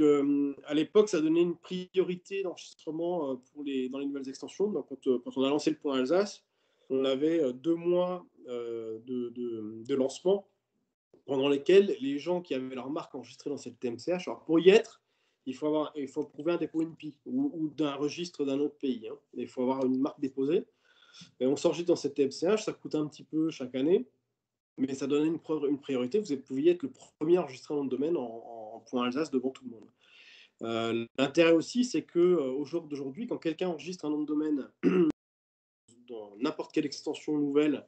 à l'époque, ça donnait une priorité d'enregistrement dans les nouvelles extensions. Donc, quand on a lancé le point Alsace, on avait 2 mois de lancement pendant lesquels les gens qui avaient leur marque enregistrée dans cette TMCH, alors pour y être, il faut prouver un dépôt INPI ou d'un registre d'un autre pays. Hein. Il faut avoir une marque déposée. Et on s'enregistre dans cette TMCH, ça coûte un petit peu chaque année, mais ça donnait une priorité. Vous pouviez être le premier enregistré dans le domaine en point Alsace devant tout le monde. L'intérêt aussi, c'est qu'au jour d'aujourd'hui, quand quelqu'un enregistre un nom de domaine dans n'importe quelle extension nouvelle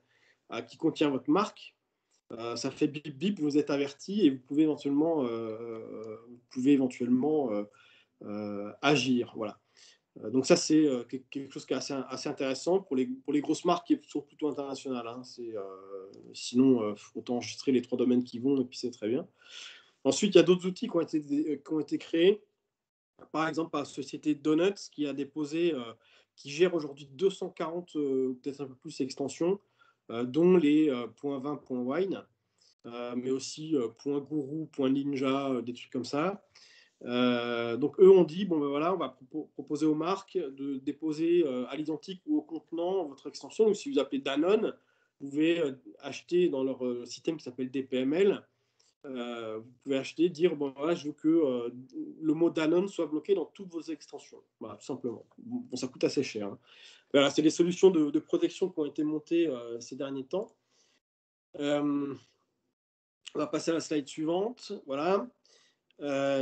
qui contient votre marque, ça fait bip bip, vous êtes averti et vous pouvez éventuellement agir. Voilà. Donc ça, c'est quelque chose qui est assez intéressant pour les grosses marques qui sont plutôt internationales. Hein. Sinon, autant enregistrer les 3 domaines qui vont et puis c'est très bien. Ensuite, il y a d'autres outils qui ont été créés. Par exemple, par la société Donuts qui gère aujourd'hui 240, peut-être un peu plus, extensions, dont les .20, .wine, mais aussi .guru, .ninja, des trucs comme ça. Donc eux ont dit, bon ben voilà, on va proposer aux marques de déposer à l'identique ou au contenant votre extension. Donc si vous appelez Danone, vous pouvez acheter dans leur système qui s'appelle DPML, vous pouvez acheter, dire, bon voilà, je veux que le mot Danone soit bloqué dans toutes vos extensions. Voilà, tout simplement. Bon, ça coûte assez cher. Hein. Voilà, c'est des solutions de protection qui ont été montées ces derniers temps. On va passer à la slide suivante. Voilà.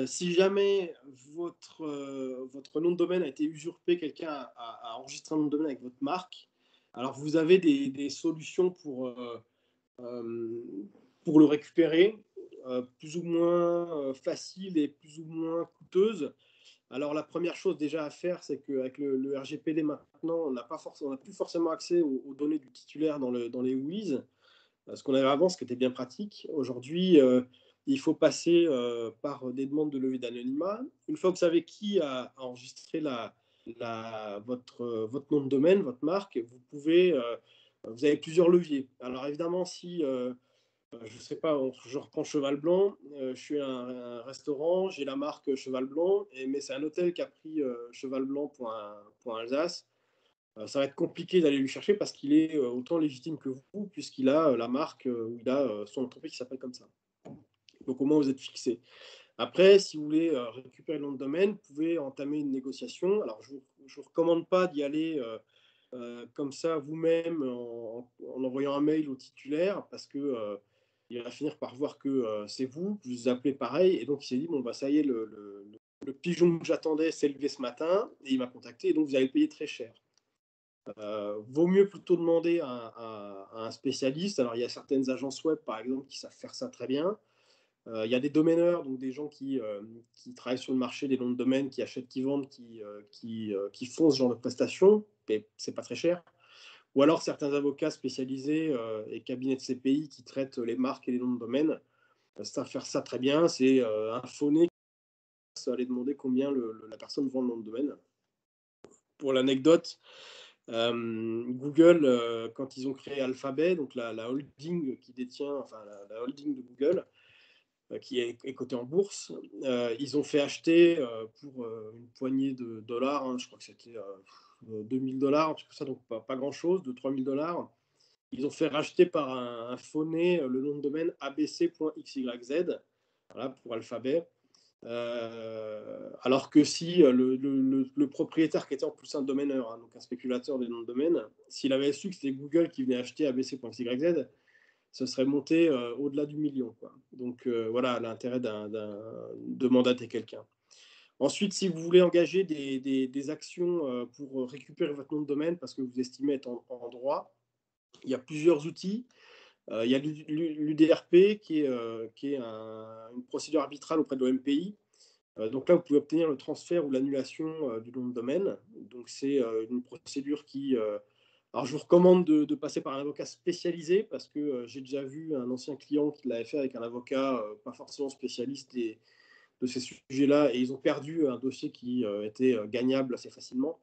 Si jamais votre nom de domaine a été usurpé, quelqu'un a enregistré un nom de domaine avec votre marque, alors vous avez des solutions pour le récupérer, plus ou moins faciles et plus ou moins coûteuses. Alors la première chose déjà à faire, c'est qu'avec le RGPD maintenant, on n'a plus forcément accès aux données du titulaire dans les WIS. Ce qu'on avait avant, ce qui était bien pratique. Aujourd'hui, il faut passer par des demandes de levée d'anonymat. Une fois que vous savez qui a enregistré votre nom de domaine, votre marque, vous avez plusieurs leviers. Alors évidemment, si je ne sais pas, je reprends Cheval Blanc, je suis un restaurant, j'ai la marque Cheval Blanc, mais c'est un hôtel qui a pris chevalblanc.alsace. Ça va être compliqué d'aller lui chercher parce qu'il est autant légitime que vous, puisqu'il a la marque ou il a son entreprise qui s'appelle comme ça. Donc au moins vous êtes fixé. Après, si vous voulez récupérer le nom de domaine, vous pouvez entamer une négociation. Alors je ne vous recommande pas d'y aller comme ça vous-même en envoyant un mail au titulaire parce que il va finir par voir que c'est vous, que vous appelez pareil, et donc il s'est dit, bon bah ça y est, le pigeon que j'attendais s'est levé ce matin, et il m'a contacté, et donc vous allez le payer très cher. Vaut mieux plutôt demander à un spécialiste. Alors, il y a certaines agences web, par exemple, qui savent faire ça très bien. Il y a des domaineurs, donc des gens qui travaillent sur le marché des noms de domaine, qui achètent, qui vendent, qui font ce genre de prestations, mais c'est pas très cher. Ou alors certains avocats spécialisés et cabinets de CPI qui traitent les marques et les noms de domaine savent faire ça très bien. C'est un phoné qui va aller demander combien la personne vend le nom de domaine. Pour l'anecdote, Google, quand ils ont créé Alphabet, donc la holding qui détient, enfin la holding de Google, qui est cotée en bourse, ils ont fait acheter pour une poignée de dollars, hein, je crois que c'était $2000, tout ça, donc pas grand-chose, de $3000. Ils ont fait racheter par un phoné le nom de domaine abc.xyz, voilà, pour Alphabet. Alors que si le propriétaire qui était en plus un domaineur, hein, donc un spéculateur des noms de domaine, s'il avait su que c'était Google qui venait acheter abc.xyz, ce serait monté au-delà du million. Quoi. Donc voilà l'intérêt de mandater quelqu'un. Ensuite, si vous voulez engager des actions pour récupérer votre nom de domaine parce que vous estimez être en droit, il y a plusieurs outils. Il y a l'UDRP qui est une procédure arbitrale auprès de l'OMPI. Donc là, vous pouvez obtenir le transfert ou l'annulation du nom de domaine. Donc c'est une procédure qui... alors je vous recommande de passer par un avocat spécialisé parce que j'ai déjà vu un ancien client qui l'avait fait avec un avocat pas forcément spécialiste de ces sujets-là, et ils ont perdu un dossier qui était gagnable assez facilement.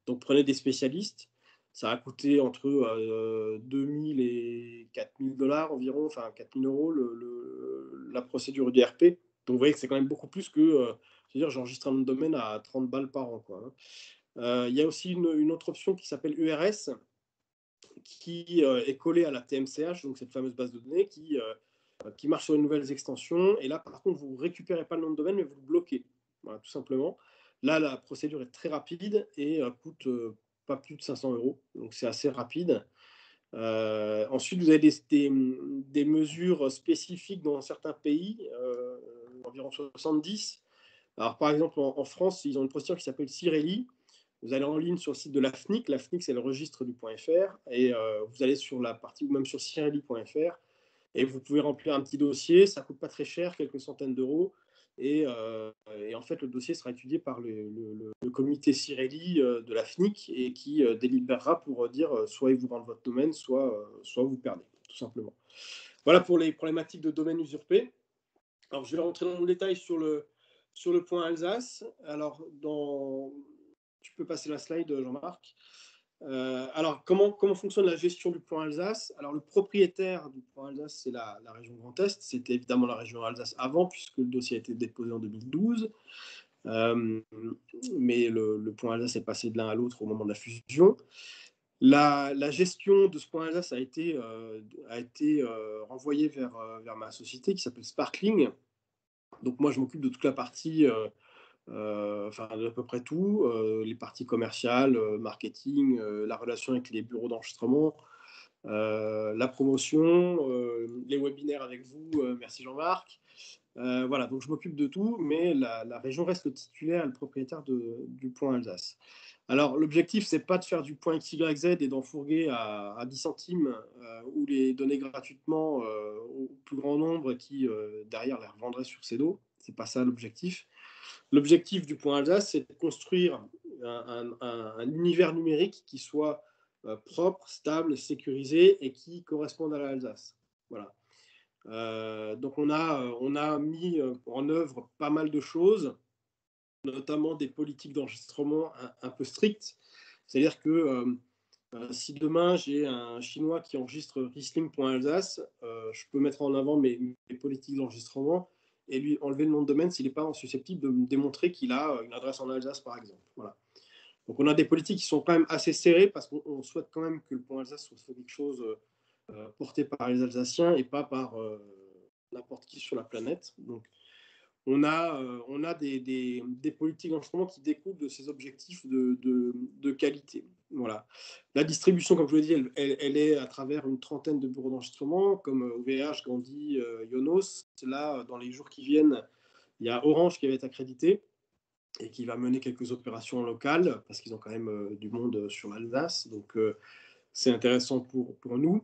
Donc prenez des spécialistes. Ça a coûté entre 2000 et $4000 environ, enfin 4000 € la procédure UDRP. Donc vous voyez que c'est quand même beaucoup plus que, je veux dire, j'enregistre un nom de domaine à 30 balles par an, quoi, hein. Il y a aussi une autre option qui s'appelle URS, qui est collée à la TMCH, donc cette fameuse base de données qui marche sur les nouvelles extensions. Et là, par contre, vous ne récupérez pas le nom de domaine, mais vous le bloquez. Voilà, tout simplement. Là, la procédure est très rapide et coûte pas plus de 500 euros. Donc, c'est assez rapide. Ensuite, vous avez des mesures spécifiques dans certains pays, environ 70. Alors, par exemple, en France, ils ont une procédure qui s'appelle Cirelli. Vous allez en ligne sur le site de l'AFNIC. L'AFNIC, c'est le registre du .fr. Et vous allez sur la partie, ou même sur cirelli.fr, et vous pouvez remplir un petit dossier. Ça ne coûte pas très cher, quelques centaines d'euros. Et en fait, le dossier sera étudié par le comité Cirelli de la FNIC et qui délibérera pour dire soit il vous rend votre domaine, soit vous perdez, tout simplement. Voilà pour les problématiques de domaine usurpé. Alors, je vais rentrer dans le détail sur le point Alsace. Alors, tu peux passer la slide, Jean-Marc. Alors, comment fonctionne la gestion du point Alsace? Alors, le propriétaire du point Alsace, c'est la région Grand Est. C'était évidemment la région Alsace avant, puisque le dossier a été déposé en 2012. Mais le point Alsace est passé de l'un à l'autre au moment de la fusion. La gestion de ce point Alsace a été renvoyée vers ma société qui s'appelle Sparkling. Donc, moi, je m'occupe de toute la partie enfin à peu près tout, les parties commerciales, marketing, la relation avec les bureaux d'enregistrement, la promotion, les webinaires avec vous, merci Jean-Marc. Voilà, donc je m'occupe de tout, mais la région reste le titulaire et le propriétaire du point Alsace. Alors l'objectif, c'est pas de faire du point XYZ et d'en fourguer à 10 centimes ou les donner gratuitement au plus grand nombre qui derrière les revendrait sur ses dos. C'est pas ça l'objectif. L'objectif du point Alsace, c'est de construire un univers numérique qui soit propre, stable, sécurisé et qui corresponde à l'Alsace. Voilà. Donc on a mis en œuvre pas mal de choses, notamment des politiques d'enregistrement un peu strictes. C'est-à-dire que si demain j'ai un Chinois qui enregistre Riesling.alsace, je peux mettre en avant mes politiques d'enregistrement et lui enlever le nom de domaine s'il n'est pas susceptible de me démontrer qu'il a une adresse en Alsace, par exemple. Voilà. Donc on a des politiques qui sont quand même assez serrées parce qu'on souhaite quand même que le point Alsace soit quelque chose porté par les Alsaciens et pas par n'importe qui sur la planète. Donc on a des politiques d'enregistrement qui découlent de ces objectifs de qualité. Voilà. La distribution, comme je vous l'ai dit, elle est à travers une trentaine de bureaux d'enregistrement, comme OVH, Gandhi, Yonos. Là, dans les jours qui viennent, il y a Orange qui va être accrédité et qui va mener quelques opérations locales, parce qu'ils ont quand même du monde sur l'Alsace. Donc, c'est intéressant pour nous.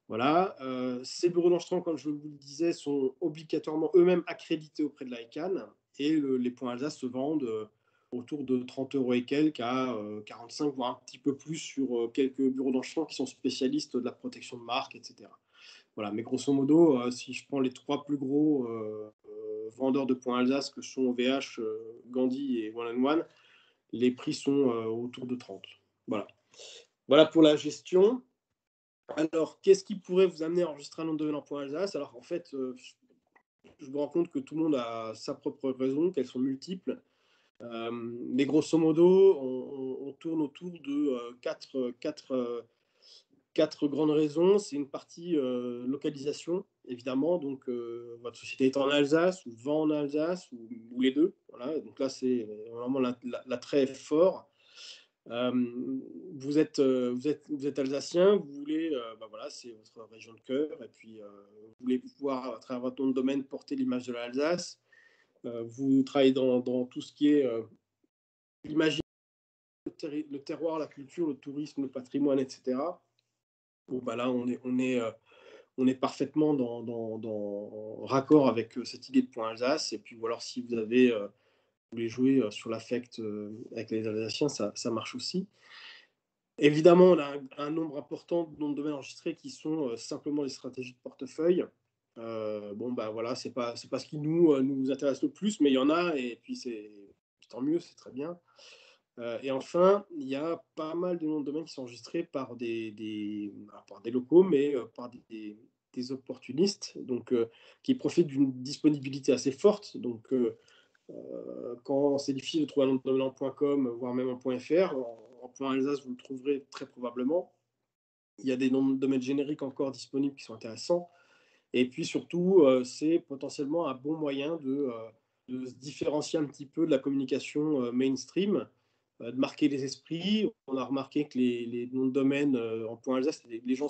Voilà. Ces bureaux d'enregistrement, comme je vous le disais, sont obligatoirement eux-mêmes accrédités auprès de l'ICANN et les points Alsace se vendent autour de 30 euros et quelques à 45, voire un petit peu plus sur quelques bureaux d'enregistrement qui sont spécialistes de la protection de marque, etc. Voilà, mais grosso modo, si je prends les trois plus gros vendeurs de points Alsace que sont OVH, Gandhi et One and One, les prix sont autour de 30. Voilà. Voilà pour la gestion. Alors, qu'est-ce qui pourrait vous amener à enregistrer un nom de domaine en point Alsace? Alors, en fait, je me rends compte que tout le monde a sa propre raison, qu'elles sont multiples. Mais grosso modo, on tourne autour de quatre grandes raisons. C'est une partie localisation, évidemment. Donc, votre société est en Alsace ou vend en Alsace ou les deux. Voilà. Donc là, c'est vraiment l'attrait fort. Vous êtes alsacien, vous voulez, voilà, c'est votre région de cœur, et puis vous voulez pouvoir, à travers votre nom de domaine, porter l'image de l'Alsace. Vous travaillez dans tout ce qui est l'imaginaire, le terroir, la culture, le tourisme, le patrimoine, etc. Bon, là, on est parfaitement dans raccord avec cette idée de point Alsace. Et puis, ou alors, si vous voulez jouer sur l'affect avec les Alsaciens, ça marche aussi. Évidemment, on a un nombre important de noms de domaines enregistrés qui sont simplement des stratégies de portefeuille. Voilà, c'est pas ce qui nous intéresse le plus, mais il y en a, et puis c'est tant mieux, c'est très bien. Et enfin, il y a pas mal de noms de domaines qui sont enregistrés par des locaux, mais par des des opportunistes, donc qui profitent d'une disponibilité assez forte. Donc, quand c'est difficile de trouver un nom de domaine en .com, voire même en .fr, en .alsace, vous le trouverez très probablement. Il y a des noms de domaines génériques encore disponibles qui sont intéressants. Et puis surtout, c'est potentiellement un bon moyen de se différencier un petit peu de la communication mainstream, de marquer les esprits. On a remarqué que les noms de domaine en .alsace, les gens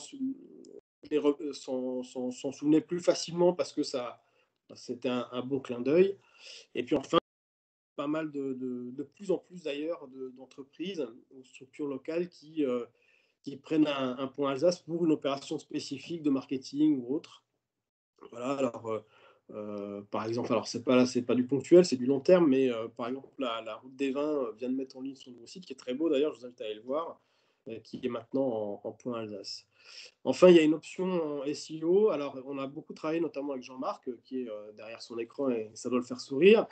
s'en souvenaient plus facilement parce que c'était un bon clin d'œil. Et puis enfin, pas mal de plus en plus d'ailleurs d'entreprises ou structures locales qui prennent un point Alsace pour une opération spécifique de marketing ou autre. Voilà, alors par exemple, alors c'est pas du ponctuel, c'est du long terme, mais par exemple la route des vins vient de mettre en ligne son nouveau site qui est très beau d'ailleurs, je vous invite à aller le voir, qui est maintenant en point Alsace. Enfin, il y a une option en SEO. Alors, on a beaucoup travaillé notamment avec Jean-Marc, qui est derrière son écran et ça doit le faire sourire,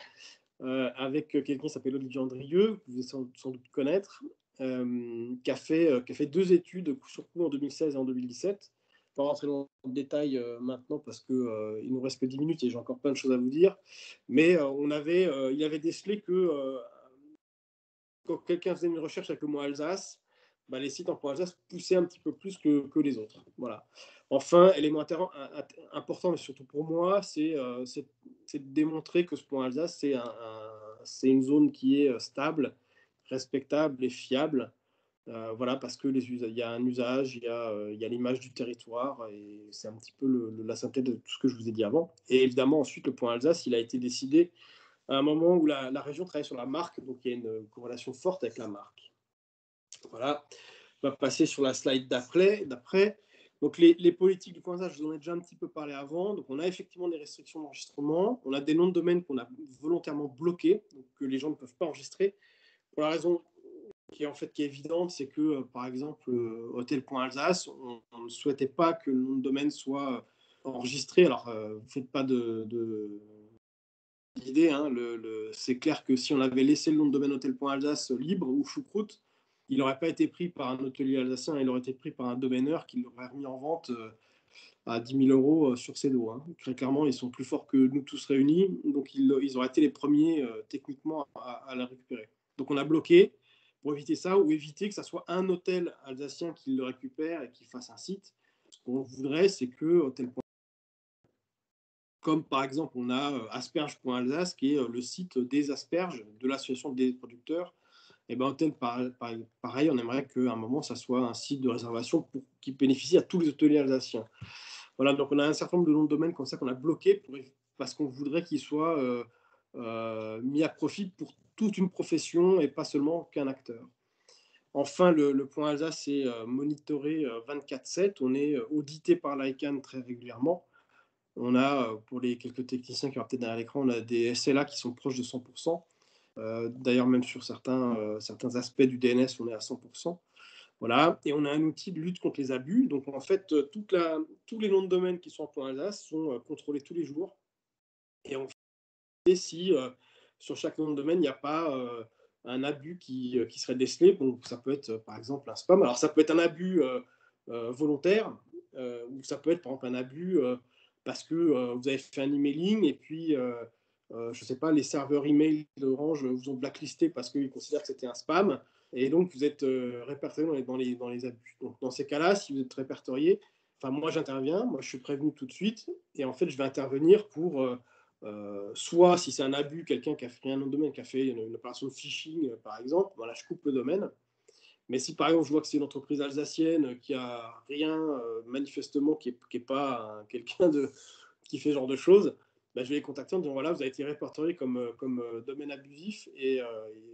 avec quelqu'un qui s'appelle Olivier Andrieux, que vous devez sans doute connaître, qui a fait 2 études coup sur coup en 2016 et en 2017. Pas rentrer dans le détail maintenant parce qu'il ne nous reste que 10 minutes et j'ai encore plein de choses à vous dire. Mais il avait décelé que quand quelqu'un faisait une recherche avec le mot Alsace, bah, les sites en Alsace poussaient un petit peu plus que les autres. Voilà. Enfin, élément important, mais surtout pour moi, c'est de démontrer que ce point Alsace, c'est une zone qui est stable, respectable et fiable. Voilà, parce que il y a un usage, il y a l'image du territoire, et c'est un petit peu la synthèse de tout ce que je vous ai dit avant. Et évidemment, ensuite, le point Alsace, il a été décidé à un moment où la région travaille sur la marque, donc il y a une corrélation forte avec la marque. Voilà, on va passer sur la slide d'après. Donc les politiques du point Alsace, je vous en ai déjà un petit peu parlé avant. Donc on a effectivement des restrictions d'enregistrement, on a des noms de domaine qu'on a volontairement bloqués, donc que les gens ne peuvent pas enregistrer, pour la raison qui est évidente, c'est que, par exemple, Hôtel.Alsace, on ne souhaitait pas que le nom de domaine soit enregistré. Alors, vous ne faites pas d'idée, hein, c'est clair que si on avait laissé le nom de domaine Hôtel.Alsace libre ou choucroute, il n'aurait pas été pris par un hôtelier alsacien, il aurait été pris par un domaineur qui l'aurait remis en vente à 10 000 euros sur ses dos. Hein. Très clairement, ils sont plus forts que nous tous réunis, donc ils auraient été les premiers techniquement à la récupérer. Donc on a bloqué pour éviter ça, ou éviter que ça soit un hôtel alsacien qui le récupère et qui fasse un site. Ce qu'on voudrait, c'est que hôtel. Comme par exemple, on a asperge.alsace, qui est le site des asperges de l'association des producteurs. Et ben hôtel, pareil, on aimerait qu'à un moment, ça soit un site de réservation qui bénéficie à tous les hôteliers alsaciens. Voilà, donc on a un certain nombre de noms de domaine comme ça qu'on a bloqué parce qu'on voudrait qu'ils soient mis à profit pour toute une profession et pas seulement qu'un acteur. Enfin, le point Alsace est monitoré 24/7. On est audité par l'ICANN très régulièrement. On a, pour les quelques techniciens qui auront peut-être derrière l'écran, on a des SLA qui sont proches de 100%. D'ailleurs, même sur certains aspects du DNS, on est à 100%. Voilà. Et on a un outil de lutte contre les abus. Donc, en fait, tous les noms de domaine qui sont en point Alsace sont contrôlés tous les jours. Et on fait si sur chaque nom de domaine, il n'y a pas un abus qui serait décelé. Bon, ça peut être, par exemple, un spam. Alors, ça peut être un abus volontaire, ou ça peut être, par exemple, un abus parce que vous avez fait un emailing et puis, je ne sais pas, les serveurs email d'Orange vous ont blacklisté parce qu'ils considèrent que c'était un spam. Et donc, vous êtes répertorié dans les abus. Donc, dans ces cas-là, si vous êtes répertorié, enfin, moi, j'interviens, moi, je suis prévenu tout de suite. Et en fait, je vais intervenir pour, soit si c'est un abus, quelqu'un qui a fait un nom de domaine, qui a fait une opération de phishing, par exemple, voilà, je coupe le domaine. Mais si, par exemple, je vois que c'est une entreprise alsacienne qui a rien, manifestement, qui est pas quelqu'un qui fait ce genre de choses, bah, je vais les contacter en disant voilà, vous avez été répertorié comme domaine abusif et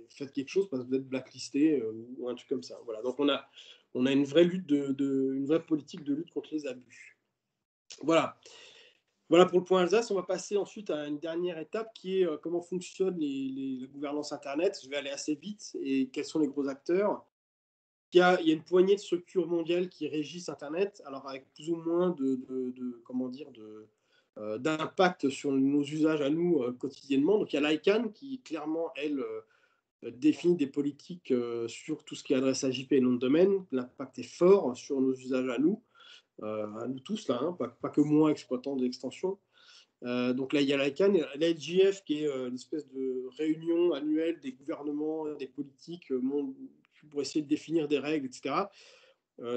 faites quelque chose parce que vous êtes blacklisté ou un truc comme ça. Voilà. Donc on a une vraie une vraie politique de lutte contre les abus. Voilà. Voilà pour le point Alsace. On va passer ensuite à une dernière étape qui est comment fonctionne la gouvernance Internet. Je vais aller assez vite et quels sont les gros acteurs. Il y a une poignée de structures mondiales qui régissent Internet, alors avec plus ou moins d'impact sur nos usages à nous quotidiennement. Donc il y a l'ICANN qui clairement, elle, définit des politiques sur tout ce qui est adresse à IP et nom de domaine. L'impact est fort sur nos usages à nous. à nous tous, là, hein, pas que moi, exploitant de l'extension. Donc là, il y a l'ICANN, l'IGF qui est une espèce de réunion annuelle des gouvernements, des politiques pour essayer de définir des règles, etc.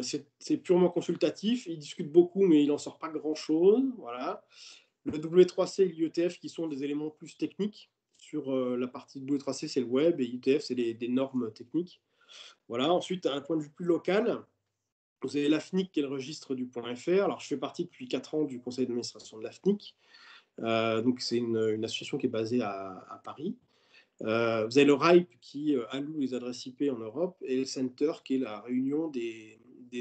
C'est purement consultatif, ils discutent beaucoup, mais il n'en sort pas grand-chose. Voilà. Le W3C et l'IETF qui sont des éléments plus techniques. Sur la partie W3C, c'est le web, et IETF, c'est des normes techniques. Voilà. Ensuite, à un point de vue plus local, vous avez l'AFNIC qui est le registre du .fr. Alors, je fais partie depuis 4 ans du conseil d'administration de l'AFNIC. Donc, c'est une association qui est basée à Paris. Vous avez le RIPE qui alloue les adresses IP en Europe, et le Center qui est la réunion des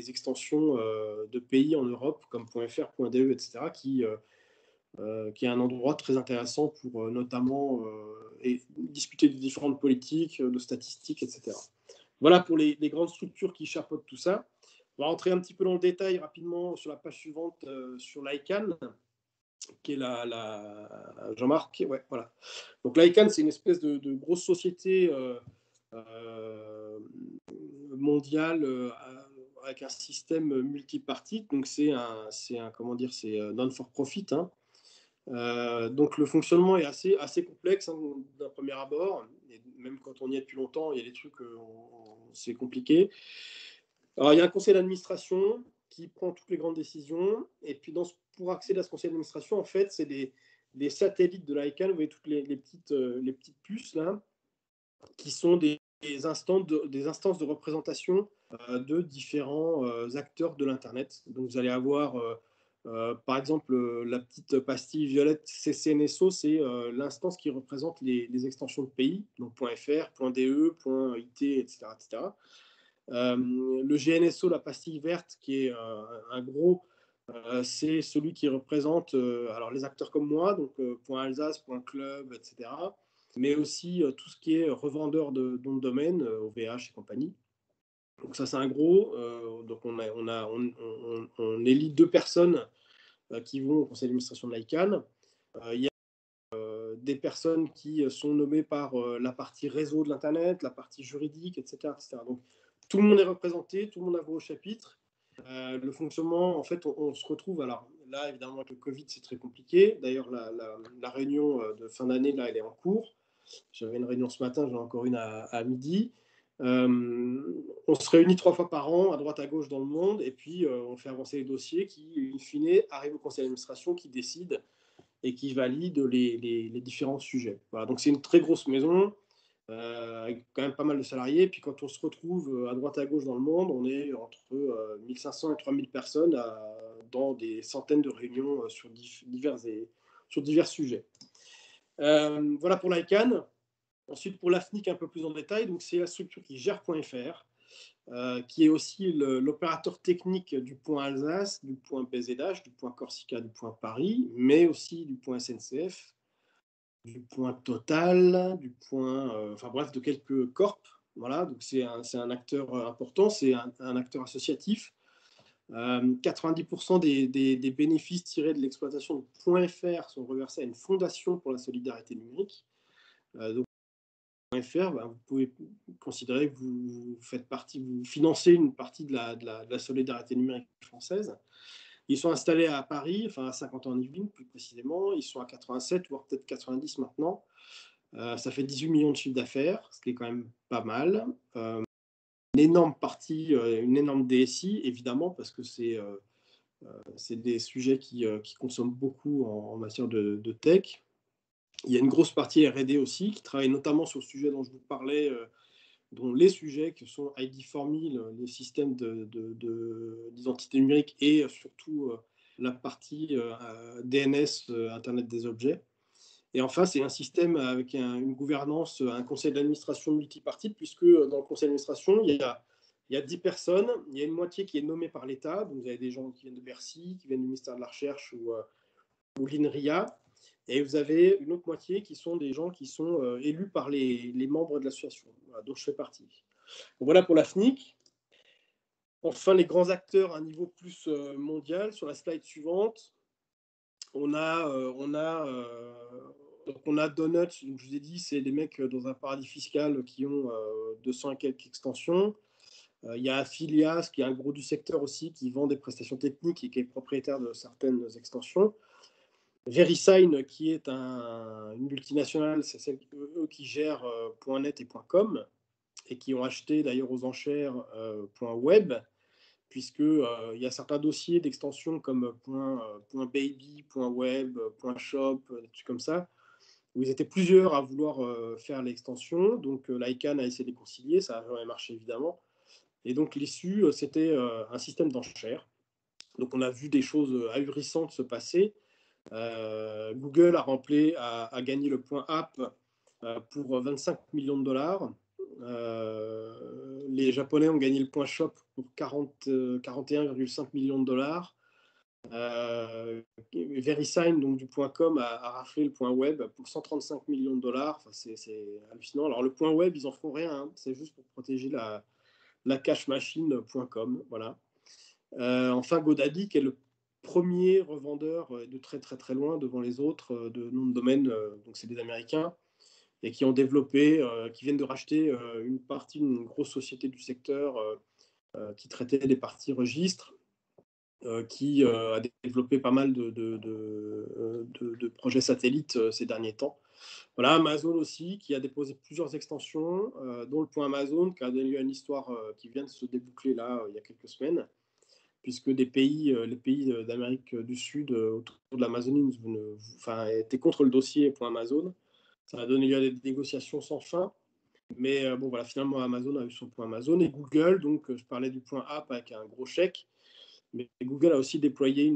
extensions de pays en Europe comme .fr, .de, etc., qui est un endroit très intéressant pour notamment discuter de différentes politiques, de statistiques, etc. Voilà pour les grandes structures qui chapeautent tout ça. On va rentrer un petit peu dans le détail rapidement sur la page suivante, sur l'ICANN, qui est Jean-Marc, ouais, voilà. Donc l'ICANN, c'est une espèce de grosse société mondiale avec un système multipartite. Donc c'est comment dire, c'est non for profit, hein. Donc le fonctionnement est assez complexe, hein, d'un premier abord. Et même quand on y est depuis longtemps, il y a des trucs, c'est compliqué. Alors il y a un conseil d'administration qui prend toutes les grandes décisions. Et puis pour accéder à ce conseil d'administration, en fait, c'est des satellites de l'ICANN. Vous voyez toutes les petites puces là, qui sont des instances de représentation de différents acteurs de l'Internet. Donc vous allez avoir par exemple, la petite pastille violette CCNSO, c'est l'instance qui représente les extensions de pays, donc .fr, .de, .it, etc. etc. Le GNSO, la pastille verte, qui est un gros, c'est celui qui représente alors les acteurs comme moi, donc .alsace, .club, etc. Mais aussi tout ce qui est revendeur de noms de domaine, OVH et compagnie. Donc ça, c'est un gros. Donc on élit 2 personnes qui vont au conseil d'administration de l'ICANN. Il y a des personnes qui sont nommées par la partie réseau de l'Internet, la partie juridique, etc., etc. Donc tout le monde est représenté, tout le monde a voix au chapitre. Le fonctionnement, en fait, on se retrouve. Alors là, évidemment, avec le Covid, c'est très compliqué. D'ailleurs, la réunion de fin d'année, là, elle est en cours. J'avais une réunion ce matin, j'en ai encore une à midi. On se réunit 3 fois par an, à droite, à gauche dans le monde, et puis on fait avancer les dossiers qui, in fine, arrivent au conseil d'administration qui décide et qui valide les différents sujets. Voilà, donc c'est une très grosse maison, avec quand même pas mal de salariés. Et puis quand on se retrouve à droite, à gauche dans le monde, on est entre 1500 et 3000 personnes dans des centaines de réunions sur divers sujets. Voilà pour l'ICANN. Ensuite, pour l'AFNIC, un peu plus en détail, donc c'est la structure qui gère .fr, qui est aussi l'opérateur technique du point Alsace, du point BZH, du point Corsica, du point Paris, mais aussi du point SNCF, du point Total, du point, enfin bref, de quelques corps. Voilà, donc c'est un acteur important, c'est un acteur associatif. 90% des bénéfices tirés de l'exploitation de .fr sont reversés à une fondation pour la solidarité numérique. Donc .fr, bah, vous pouvez considérer que vous faites partie, vous financez une partie de la solidarité numérique française. Ils sont installés à Paris, enfin à Saint-Quentin-en-Yvelines plus précisément. Ils sont à 87, voire peut-être 90 maintenant. Ça fait 18 millions de chiffre d'affaires, ce qui est quand même pas mal. Une énorme partie, une énorme DSI, évidemment, parce que c'est des sujets qui consomment beaucoup en matière de tech. Il y a une grosse partie R&D aussi, qui travaille notamment sur le sujet dont je vous parlais, dont les sujets qui sont ID4000, les systèmes d'identité numérique, et surtout la partie DNS, Internet des objets. Et enfin, c'est un système avec une gouvernance, un conseil d'administration multipartite, puisque dans le conseil d'administration, il y a 10 personnes, il y a une moitié qui est nommée par l'État, donc vous avez des gens qui viennent de Bercy, qui viennent du ministère de la Recherche ou l'INRIA, et vous avez une autre moitié qui sont des gens qui sont élus par les membres de l'association, voilà, dont je fais partie. Donc voilà pour la FNIC. Enfin, les grands acteurs à un niveau plus mondial, sur la slide suivante, on a Donuts, donc je vous ai dit, c'est des mecs dans un paradis fiscal qui ont 200 et quelques extensions. Il y a Affilias, qui est un gros du secteur aussi, qui vend des prestations techniques et qui est propriétaire de certaines extensions. VeriSign, qui est une multinationale, c'est eux qui gèrent .net et .com, et qui ont acheté d'ailleurs aux enchères .web, puisque il y a certains dossiers d'extension comme .baby, .web, .shop, des trucs comme ça, où ils étaient plusieurs à vouloir faire l'extension. Donc l'ICANN a essayé de les concilier, ça n'a jamais marché évidemment. Et donc l'issue, c'était un système d'enchères. Donc on a vu des choses ahurissantes se passer. Google a gagné le point app pour 25 millions de dollars. Les Japonais ont gagné le point shop pour 41,5 millions de dollars. VeriSign, donc du point .com, a raflé le point web pour 135 millions de dollars. Enfin, c'est hallucinant. Alors le point web, ils en font rien, hein. C'est juste pour protéger la cache machine .com. Voilà. Enfin, GoDaddy, qui est le premier revendeur de très très très loin devant les autres de noms de domaine, donc c'est des Américains, et qui ont développé, qui viennent de racheter une grosse société du secteur qui traitait des parties registres, qui a développé pas mal de projets satellites ces derniers temps. Voilà, Amazon aussi, qui a déposé plusieurs extensions, dont le point Amazon, qui a eu une histoire qui vient de se déboucler là il y a quelques semaines, puisque les pays d'Amérique du Sud autour de l'Amazonie étaient contre le dossier point Amazon. Ça a donné lieu à des négociations sans fin. Mais bon, voilà, finalement, Amazon a eu son point Amazon. Et Google, donc je parlais du point app avec un gros chèque, mais Google a aussi déployé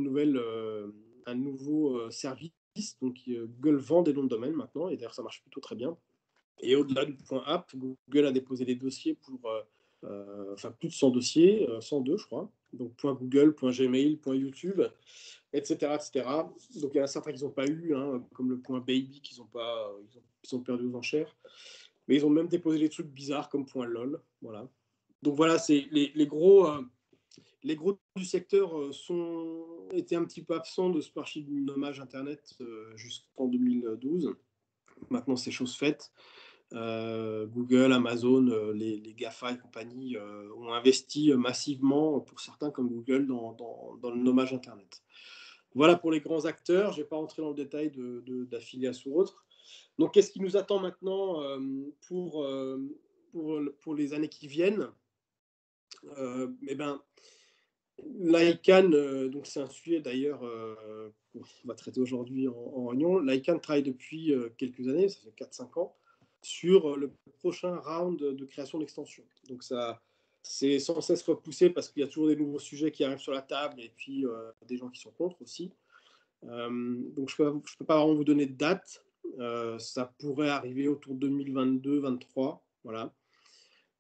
un nouveau service. Donc Google vend des noms de domaine maintenant, et d'ailleurs ça marche plutôt très bien. Et au-delà du point app, Google a déposé des dossiers pour plus de 100 dossiers, 102 je crois. Donc .google, .gmail, .youtube, etc., etc. Donc il y en a certains qu'ils n'ont pas eu, hein, comme le .baby qu'ils ont perdu aux enchères. Mais ils ont même déposé des trucs bizarres comme .lol. Voilà. Donc voilà, c'est les gros du secteur étaient un petit peu absents de ce marché du nommage Internet jusqu'en 2012. Maintenant, c'est chose faite. Google, Amazon, les GAFA et compagnie ont investi massivement, pour certains comme Google, dans le nommage Internet. Voilà pour les grands acteurs. Je ne vais pas rentrer dans le détail d'Affilias ou autres. Donc, qu'est-ce qui nous attend maintenant pour les années qui viennent? L'ICANN, donc c'est un sujet d'ailleurs qu'on va traiter aujourd'hui en réunion. L'ICANN travaille depuis quelques années, ça fait 4-5 ans, sur le prochain round de création d'extensions. Donc ça, c'est sans cesse repoussé parce qu'il y a toujours des nouveaux sujets qui arrivent sur la table et puis des gens qui sont contre aussi. Donc je peux pas vraiment vous donner de date. Ça pourrait arriver autour de 2022-2023. Voilà.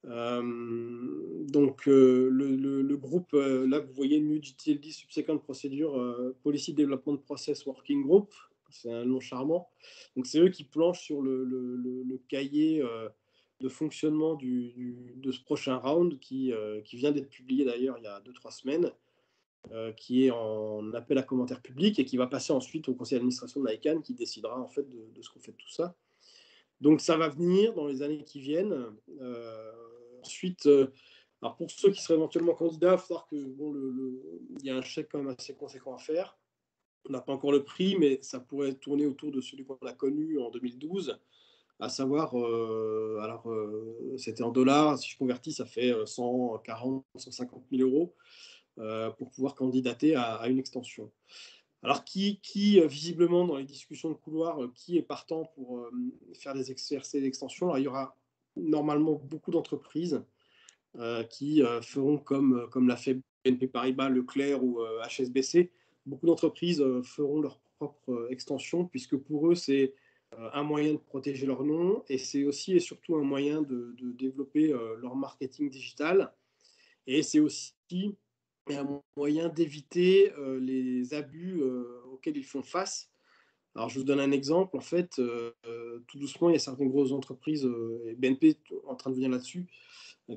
Donc le groupe, là vous voyez New GTLD Subsequent Procedure Policy Development Process Working Group, c'est un nom charmant. Donc c'est eux qui planchent sur le cahier de fonctionnement de ce prochain round qui vient d'être publié d'ailleurs il y a 2-3 semaines, qui est en appel à commentaires publics et qui va passer ensuite au conseil d'administration de l'ICANN qui décidera en fait de ce qu'on fait de tout ça. Donc ça va venir dans les années qui viennent. Ensuite, alors pour ceux qui seraient éventuellement candidats, il faut savoir que il y a un chèque quand même assez conséquent à faire. On n'a pas encore le prix, mais ça pourrait tourner autour de celui qu'on a connu en 2012, à savoir, c'était en dollars, si je convertis, ça fait 140, 150 000 euros pour pouvoir candidater à une extension. Alors, qui visiblement, dans les discussions de couloir, qui est partant pour faire des exercices d'extension? Alors, il y aura normalement beaucoup d'entreprises qui feront comme l'a fait BNP Paribas, Leclerc ou HSBC. Beaucoup d'entreprises feront leur propre extension, puisque pour eux, c'est un moyen de protéger leur nom et c'est aussi et surtout un moyen de développer leur marketing digital. Et c'est aussi un moyen d'éviter les abus auxquels ils font face. Alors, je vous donne un exemple. En fait, tout doucement, il y a certaines grosses entreprises, et BNP est en train de venir là-dessus,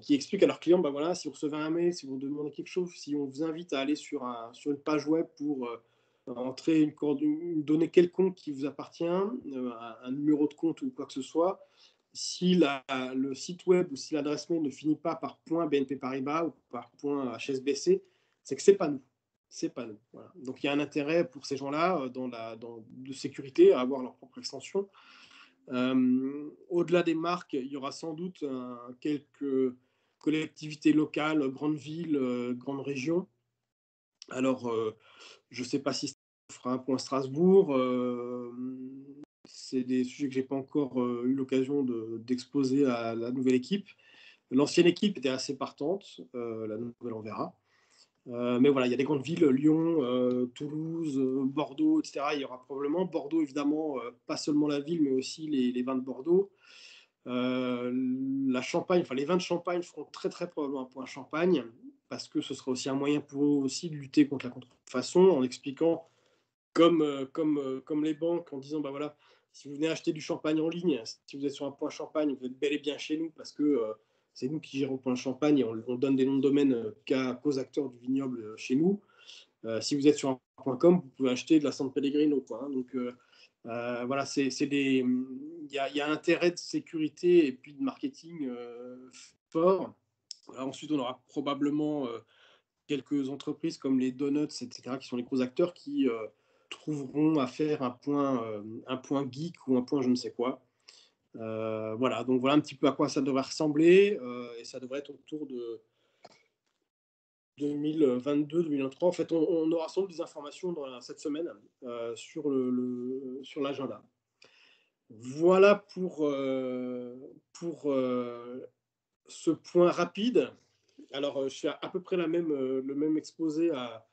qui expliquent à leurs clients, ben voilà, si vous recevez un mail, si vous demandez quelque chose, si on vous invite à aller sur une page web pour entrer une donnée quelconque qui vous appartient, un numéro de compte ou quoi que ce soit, si le site web ou si l'adresse mail ne finit pas par .BNP Paribas ou par .HSBC, c'est que c'est pas nous. C'est pas nous. Voilà. Donc il y a un intérêt pour ces gens-là de sécurité à avoir leur propre extension. Au-delà des marques, il y aura sans doute quelques collectivités locales, grandes villes, grandes régions. Alors, je ne sais pas si ça fera un point Strasbourg. C'est des sujets que je n'ai pas encore eu l'occasion d'exposer à la nouvelle équipe. L'ancienne équipe était assez partante, la nouvelle on verra. Mais voilà, il y a des grandes villes, Lyon, Toulouse, Bordeaux, etc. Il y aura probablement Bordeaux, évidemment, pas seulement la ville, mais aussi les vins de Bordeaux. La Champagne, enfin les vins de Champagne feront très très probablement un point Champagne, parce que ce sera aussi un moyen pour eux aussi de lutter contre la contrefaçon, en expliquant, comme les banques, en disant, bah voilà, si vous venez acheter du champagne en ligne, si vous êtes sur un point Champagne, vous êtes bel et bien chez nous, parce que c'est nous qui gérons le point Champagne et on donne des noms de domaine qu'aux acteurs du vignoble chez nous. Si vous êtes sur un point .com, vous pouvez acheter de la San Pellegrino, quoi, hein. Donc voilà, il y a un intérêt de sécurité et puis de marketing fort. Voilà, ensuite, on aura probablement quelques entreprises comme les Donuts, etc., qui sont les gros acteurs qui trouveront à faire un point geek ou un point je ne sais quoi. Voilà, donc voilà un petit peu à quoi ça devrait ressembler, et ça devrait être autour de 2022-2023. En fait, on aura sans doute des informations cette semaine sur l'agenda. Voilà pour ce point rapide. Alors, je fais à peu près le même exposé à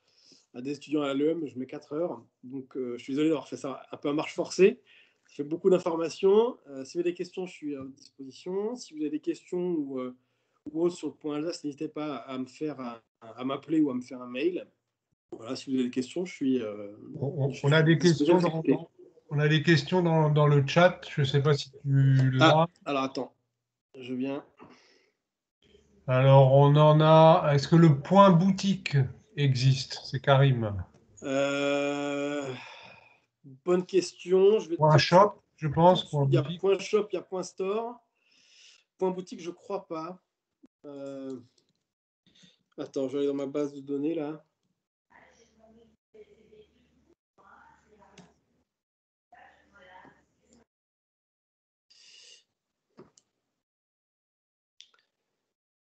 des étudiants à l'EM, je mets 4 heures. Donc, je suis désolé d'avoir fait ça un peu à marche forcée. Je fais beaucoup d'informations. Si vous avez des questions, je suis à votre disposition. Si vous avez des questions ou autres sur le point Alsace, n'hésitez pas à m'appeler ou à me faire un mail. Voilà, si vous avez des questions, je suis On a des questions on a des questions dans le chat. Je ne sais pas si tu l'as. Alors attends, je viens. Alors, on en a. Est-ce que le point boutique existe? C'est Karim. Bonne question. Je vais te Point dire shop, je tout de pense. suite. Point Il y a boutique. point shop, il y a point store. Point boutique, je crois pas. Attends, je vais aller dans ma base de données là.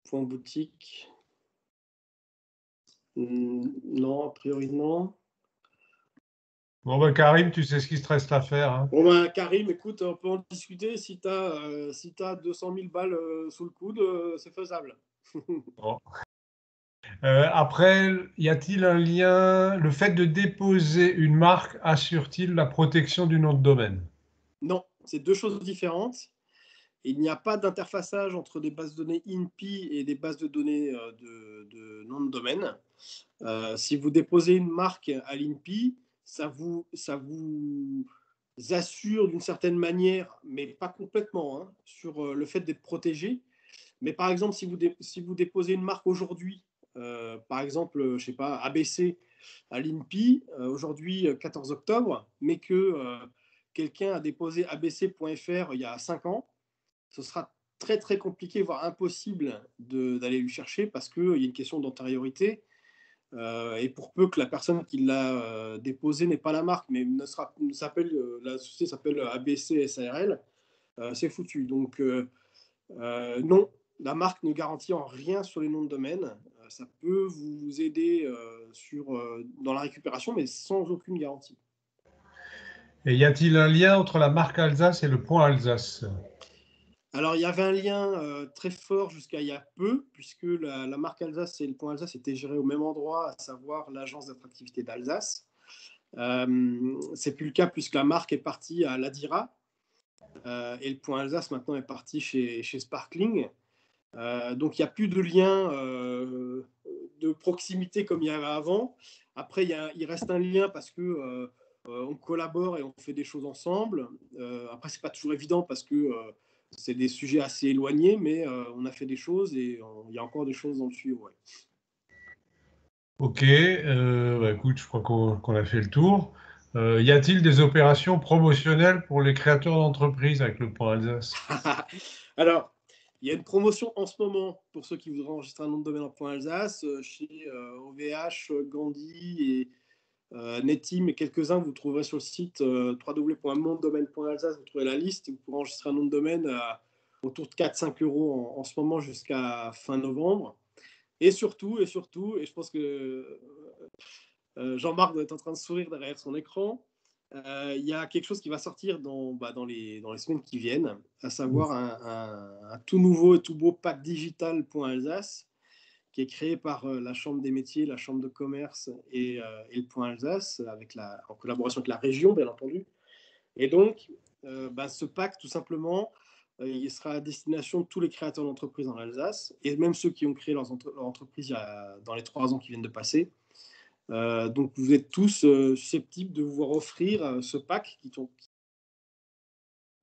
Point boutique. Non, a priori non. Bon, ben, Karim, tu sais ce qu'il te reste à faire, hein. Bon, ben, Karim, écoute, on peut en discuter. Si tu as 200 000 balles sous le coude, c'est faisable. Bon. Après, y a-t-il un lien? Le fait de déposer une marque assure-t-il la protection du nom de domaine? Non, c'est deux choses différentes. Il n'y a pas d'interfaçage entre des bases de données INPI et des bases de données de nom de domaine. Si vous déposez une marque à l'INPI, ça vous assure d'une certaine manière, mais pas complètement, hein, sur le fait d'être protégé. Mais par exemple, si vous déposez une marque aujourd'hui, par exemple, je sais pas, ABC à l'INPI, aujourd'hui 14 octobre, mais que quelqu'un a déposé abc.fr il y a 5 ans, ce sera très très compliqué, voire impossible d'aller lui chercher parce qu'il y a une question d'antériorité. Et pour peu que la personne qui l'a déposé n'ait pas la marque, mais la société s'appelle ABC SARL, c'est foutu. Donc non, la marque ne garantit en rien sur les noms de domaine. Ça peut vous aider dans la récupération, mais sans aucune garantie. Et y a-t-il un lien entre la marque Alsace et le point Alsace? Alors, il y avait un lien très fort jusqu'à il y a peu, puisque la marque Alsace et le point Alsace étaient gérés au même endroit, à savoir l'agence d'attractivité d'Alsace. C'est plus le cas puisque la marque est partie à l'Adira et le point Alsace maintenant est parti chez Sparkling. Donc, il n'y a plus de lien de proximité comme il y avait avant. Après, il reste un lien parce que on collabore et on fait des choses ensemble. Après, c'est pas toujours évident parce que c'est des sujets assez éloignés, mais on a fait des choses et il y a encore des choses dans le tuyau. Ouais. Ok, bah, écoute, je crois qu'on a fait le tour. Y a-t-il des opérations promotionnelles pour les créateurs d'entreprises avec le point Alsace? Alors, il y a une promotion en ce moment pour ceux qui voudraient enregistrer un nom de domaine en point Alsace chez OVH, Gandhi et Netim et quelques-uns. Vous trouverez sur le site www.mondomaine.alsace. Vous trouverez la liste et vous pourrez enregistrer un nom de domaine autour de 4-5 euros en ce moment jusqu'à fin novembre. Et surtout, et je pense que Jean-Marc doit être en train de sourire derrière son écran. Il y a quelque chose qui va sortir dans les semaines qui viennent, à savoir un tout nouveau et tout beau pack digital Point Alsace, qui est créé par la Chambre des métiers, la Chambre de commerce et le Point Alsace, en collaboration avec la région, bien entendu. Et donc, ce pack, tout simplement, il sera à destination de tous les créateurs d'entreprises en Alsace, et même ceux qui ont créé leur entreprise dans les 3 ans qui viennent de passer. Donc vous êtes tous susceptibles de vous voir offrir ce pack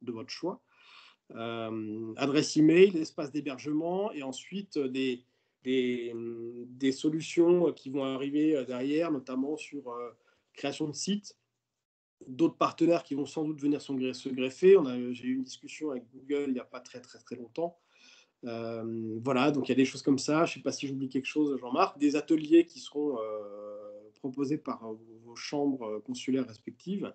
de votre choix. Adresse email, espace d'hébergement et ensuite des solutions qui vont arriver derrière, notamment sur création de sites. D'autres partenaires qui vont sans doute venir se greffer. J'ai eu une discussion avec Google il n'y a pas très longtemps. Voilà, donc il y a des choses comme ça. Je ne sais pas si j'oublie quelque chose, Jean-Marc. Des ateliers qui seront proposés par vos chambres consulaires respectives.